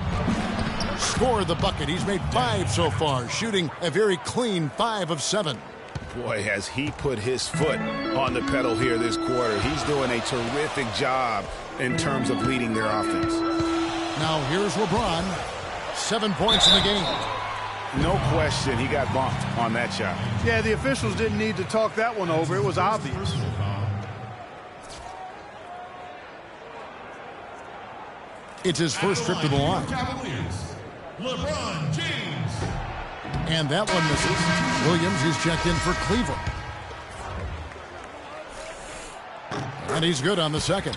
Scored the bucket. He's made 5 so far, shooting a very clean 5 of 7. Boy, has he put his foot on the pedal here this quarter. He's doing a terrific job in terms of leading their offense. Now here's LeBron. 7 points in the game. No question he got bumped on that shot. Yeah, the officials didn't need to talk that one over. It was obvious. It's his first trip to the line. LeBron James. And that one misses. Williams is checked in for Cleveland. And he's good on the second.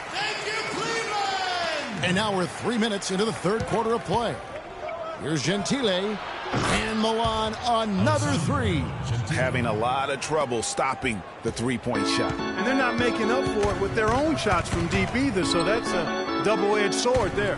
Thank you, Cleveland. And now we're 3 minutes into the third quarter of play. Here's Gentile. And Milan, another 3. Having a lot of trouble stopping the three-point shot. And they're not making up for it with their own shots from deep either, so that's a double-edged sword there.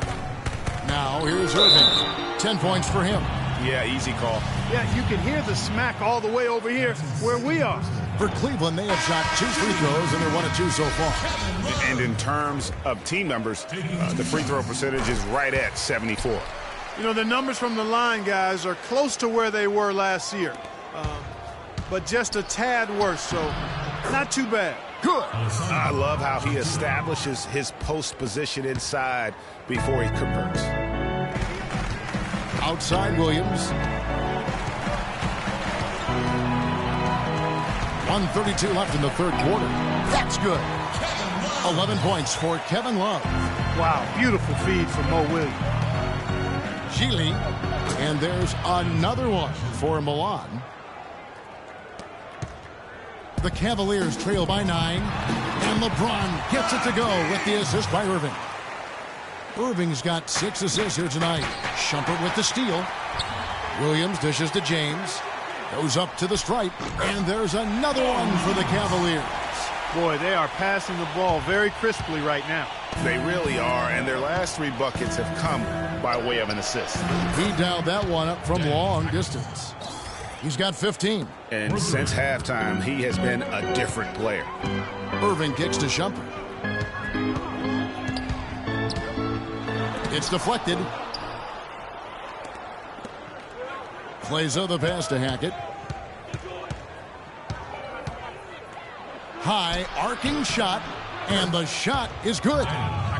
Now here's Irving. 10 points for him. Yeah, easy call. Yeah, you can hear the smack all the way over here where we are. For Cleveland, they have shot 2 free throws, and they're 1 of 2 so far. And in terms of team numbers, the free throw percentage is right at 74. You know, the numbers from the line, guys, are close to where they were last year. But just a tad worse, so not too bad. Good. I love how he establishes his post position inside before he converts. Outside Williams. 1:32 left in the third quarter. That's good. 11 points for Kevin Love. Wow, beautiful feed from Mo Williams. Gili. And there's another one for Milan. The Cavaliers trail by 9. And LeBron gets it to go with the assist by Irving. Irving's got 6 assists here tonight. Shumpert with the steal. Williams dishes to James. Goes up to the stripe. And there's another one for the Cavaliers. Boy, they are passing the ball very crisply right now. They really are, and their last 3 buckets have come by way of an assist. He dialed that one up from long distance. He's got 15. And since halftime, he has been a different player. Irving kicks to Shumpert. It's deflected. Clazo the pass to Hackett. High arcing shot, and the shot is good.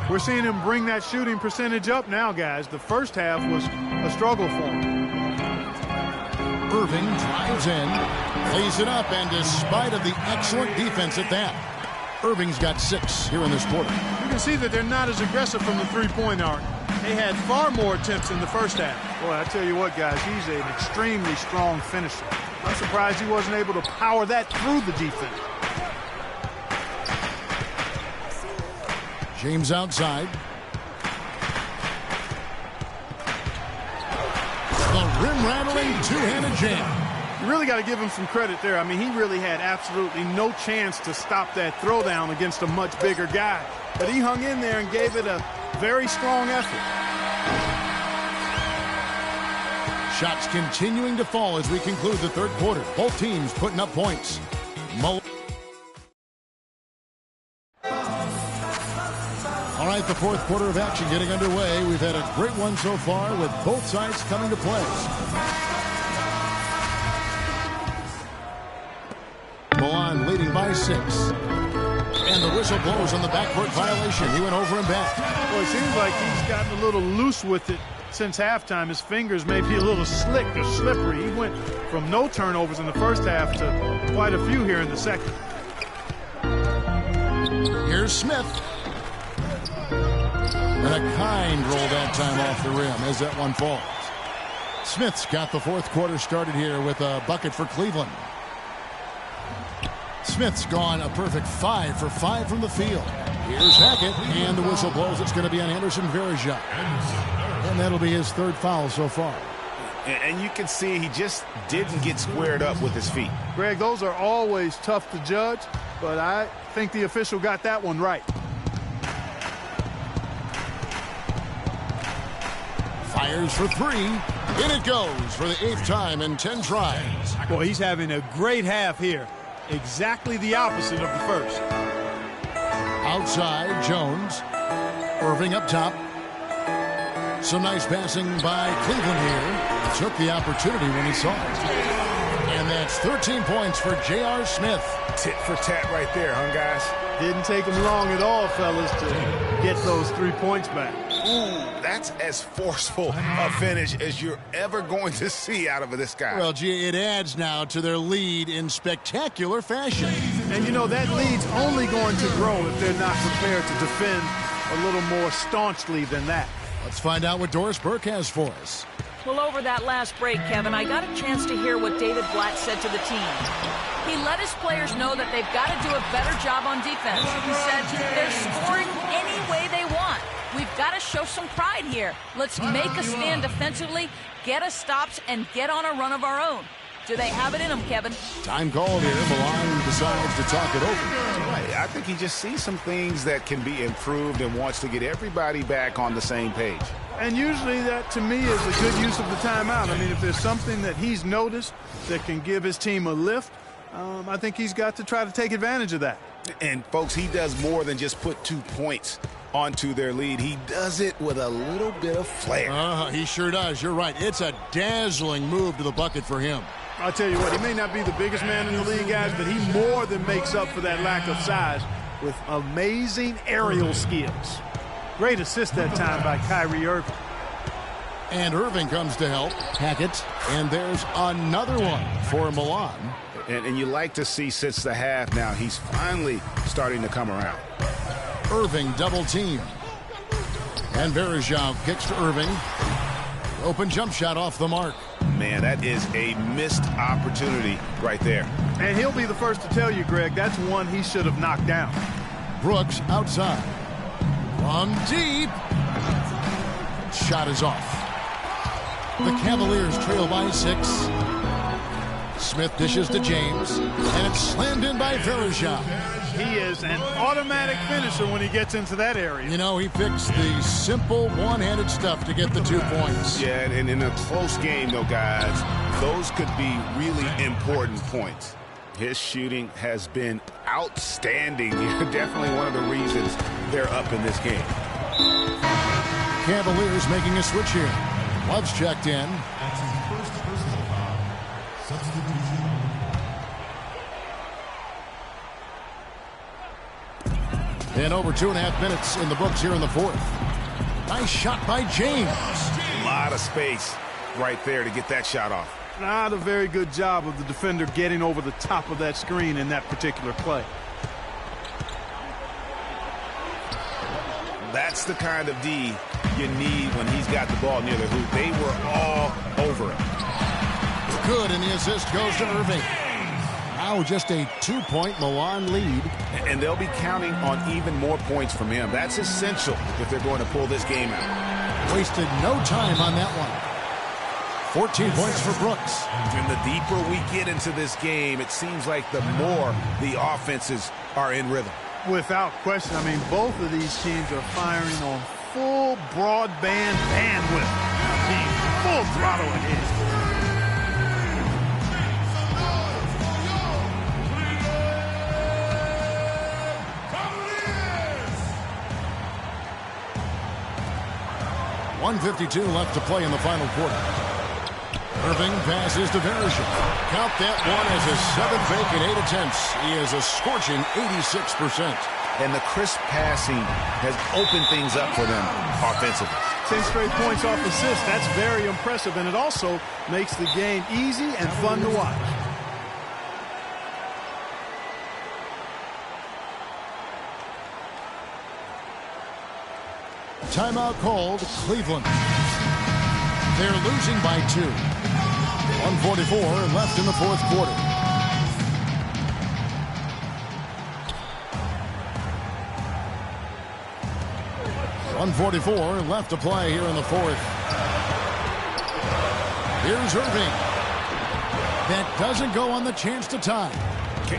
We're seeing him bring that shooting percentage up now, guys. The first half was a struggle for him. Irving drives in, lays it up, and despite of the excellent defense at that, Irving's got 6 here in this quarter. You can see that they're not as aggressive from the three-point arc. They had far more attempts in the first half. Boy, I tell you what, guys, he's an extremely strong finisher. I'm surprised he wasn't able to power that through the defense. James outside. The rim-rattling two-handed jam. You really got to give him some credit there. I mean, he really had absolutely no chance to stop that throwdown against a much bigger guy. But he hung in there and gave it a very strong effort. Shots continuing to fall as we conclude the third quarter. Both teams putting up points. All right, the fourth quarter of action getting underway. We've had a great one so far with both sides coming to play. leading by 6. And the whistle blows on the backcourt violation. He went over and back. Well, it seems like he's gotten a little loose with it since halftime. His fingers may be a little slick or slippery. He went from no turnovers in the first half to quite a few here in the second. Here's Smith. And a kind roll that time off the rim as that one falls. Smith's got the fourth quarter started here with a bucket for Cleveland. Smith's gone a perfect 5 for 5 from the field. Here's Hackett, and the whistle blows. It's going to be on Anderson Varejao. And that'll be his third foul so far. And you can see he just didn't get squared up with his feet. Greg, those are always tough to judge, but I think the official got that one right. Fires for 3. In it goes for the 8th time in 10 tries. Boy, he's having a great half here. Exactly the opposite of the first. Outside, Jones. Irving up top. Some nice passing by Cleveland here. Took the opportunity when he saw it. And that's 13 points for J.R. Smith. Tit for tat right there, huh, guys? Didn't take him long at all, fellas, to get those 3 points back. Ooh, that's as forceful a finish as you're ever going to see out of this guy. Well, gee, it adds now to their lead in spectacular fashion. And, you know, that lead's only going to grow if they're not prepared to defend a little more staunchly than that. Let's find out what Doris Burke has for us. Well, over that last break, Kevin, I got a chance to hear what David Blatt said to the team. He let his players know that they've got to do a better job on defense. He said they're scoring any way they want. We've got to show some pride here. Let's make a stand defensively, get us stops, and get on a run of our own. Do they have it in them, Kevin? Time called here. Milan decides to talk it over. Right. I think he just sees some things that can be improved and wants to get everybody back on the same page. And usually that, to me, is a good use of the timeout. I mean, if there's something that he's noticed that can give his team a lift, I think he's got to try to take advantage of that. And, folks, he does more than just put 2 points onto their lead. He does it with a little bit of flair. He sure does. You're right. It's a dazzling move to the bucket for him. I'll tell you what, he may not be the biggest man in the league, guys, but he more than makes up for that lack of size with amazing aerial skills. Great assist that time by Kyrie Irving. And Irving comes to help. Hackett. And there's another one for Milan. And you like to see since the half now, he's finally starting to come around. Irving double team. And Varejao kicks to Irving. Open jump shot off the mark. Man, that is a missed opportunity right there. And he'll be the first to tell you, Greg, that's one he should have knocked down. Brooks outside. From deep. Shot is off. The Cavaliers trail by 6. Smith dishes to James. And it's slammed in by Varejao. He is an automatic finisher when he gets into that area. You know, he picks the simple one-handed stuff to get the 2 points. Yeah, and in a close game, though, guys, those could be really important points. His shooting has been outstanding. Definitely one of the reasons they're up in this game. Cavaliers making a switch here. Love's checked in. That's his first personal foul. Substitution. And over 2.5 minutes in the books here in the fourth. Nice shot by James. A lot of space right there to get that shot off. Not a very good job of the defender getting over the top of that screen in that particular play. That's the kind of D you need when he's got the ball near the hoop. They were all over him. Good, and the assist goes to Irving. Now just a 2-point Milan lead. And they'll be counting on even more points from him. That's essential if they're going to pull this game out. Wasted no time on that one. 14 points for Brooks. And the deeper we get into this game, it seems like the more the offenses are in rhythm. Without question. I mean, both of these teams are firing on full broadband bandwidth. Being full throttle ahead. .152 left to play in the final quarter. Irving passes to Verishik. Count that one as his 7th vacant 8 attempts. He is a scorching 86%. And the crisp passing has opened things up for them offensively. 10 straight points off assists. That's very impressive, and it also makes the game easy and fun to watch. Timeout called, Cleveland. They're losing by 2. 1:44 left in the fourth quarter. .144 left to play here in the fourth. Here's Irving. That doesn't go on the chance to tie.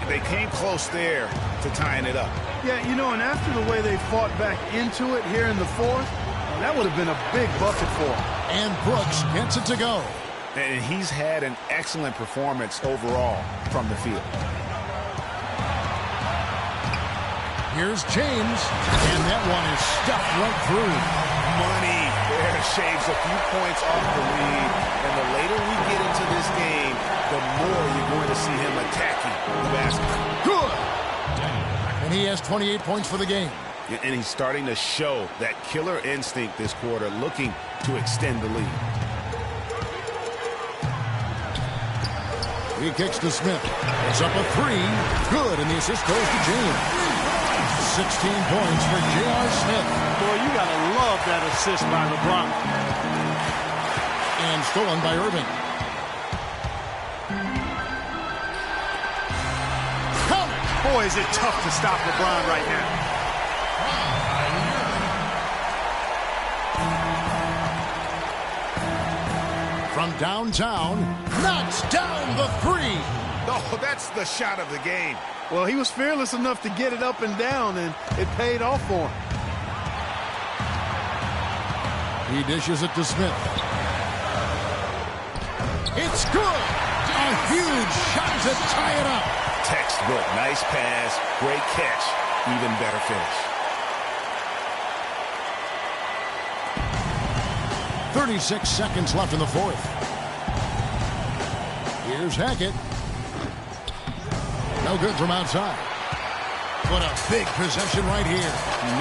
They came close there to tying it up. Yeah, you know, and after the way they fought back into it here in the fourth, that would have been a big bucket for him. And Brooks gets it to go. And he's had an excellent performance overall from the field. Here's James, and that one is stuffed right through. Money there shaves a few points off the lead. And the later we get into this game, the more you're going to see him attacking the basket. Good! And he has 28 points for the game. And he's starting to show that killer instinct this quarter, looking to extend the lead. He kicks to Smith. It's up a 3. Good, and the assist goes to James. 16 points for J.R. Smith. Boy, you got to love that assist by LeBron. And stolen by Irving. Boy, is it tough to stop LeBron right now. From downtown, knocks down the 3. Oh, that's the shot of the game. Well, he was fearless enough to get it up and down, and it paid off for him. He dishes it to Smith. It's good. A huge shot to tie it up. Textbook. Nice pass. Great catch. Even better finish. 36 seconds left in the fourth. Here's Hackett. No good from outside. What a big possession right here.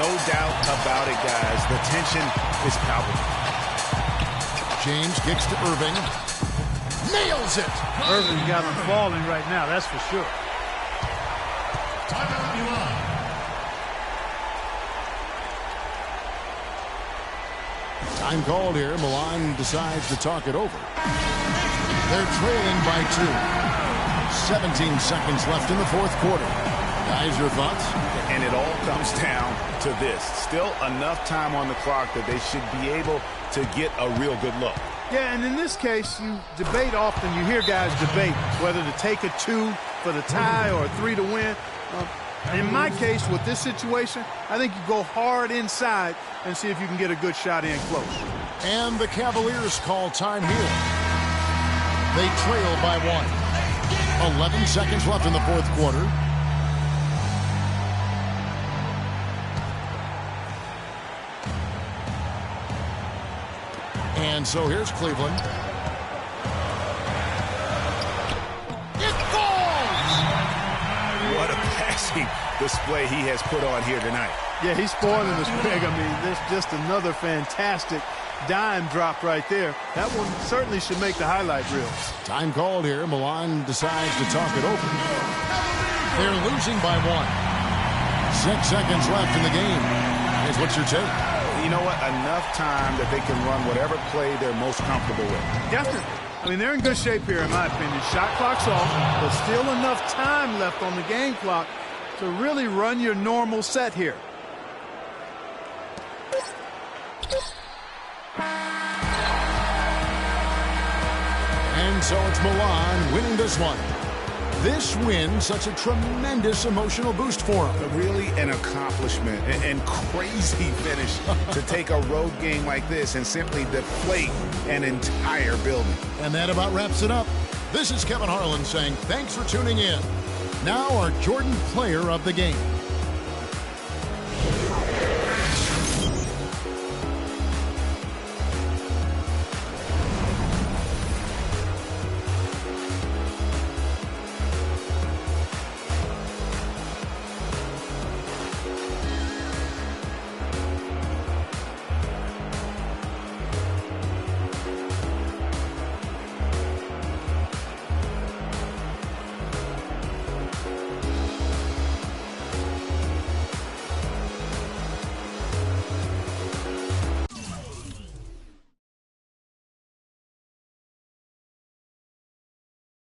No doubt about it, guys. The tension is palpable. James kicks to Irving. Nails it. Irving got him falling right now, that's for sure. Timeout, Milan. Time called here. Milan decides to talk it over. They're trailing by 2. 17 seconds left in the fourth quarter. Guys, your thoughts? And it all comes down to this. Still enough time on the clock that they should be able to get a real good look. Yeah, and in this case, you debate often. You hear guys debate whether to take a 2 for the tie or a 3 to win. In my case, with this situation, I think you go hard inside and see if you can get a good shot in close. And the Cavaliers call time here. They trail by 1. 11 seconds left in the fourth quarter. And so here's Cleveland. It falls! What a passing display he has put on here tonight. Yeah, he's spoiling us big. I mean, there's just another fantastic dime drop right there. That one certainly should make the highlight reel. Time called here. Milan decides to talk it over. They're losing by 1. 6 seconds left in the game. Here's what's your take? You know what? Enough time that they can run whatever play they're most comfortable with. Definitely. I mean, they're in good shape here, in my opinion. Shot clock's off, but still enough time left on the game clock to really run your normal set here. And so it's Milan winning this one. This win, such a tremendous emotional boost for him. Really an accomplishment and crazy finish to take a road game like this and simply deflate an entire building. And that about wraps it up. This is Kevin Harlan saying thanks for tuning in. Now our Jordan Player of the Game.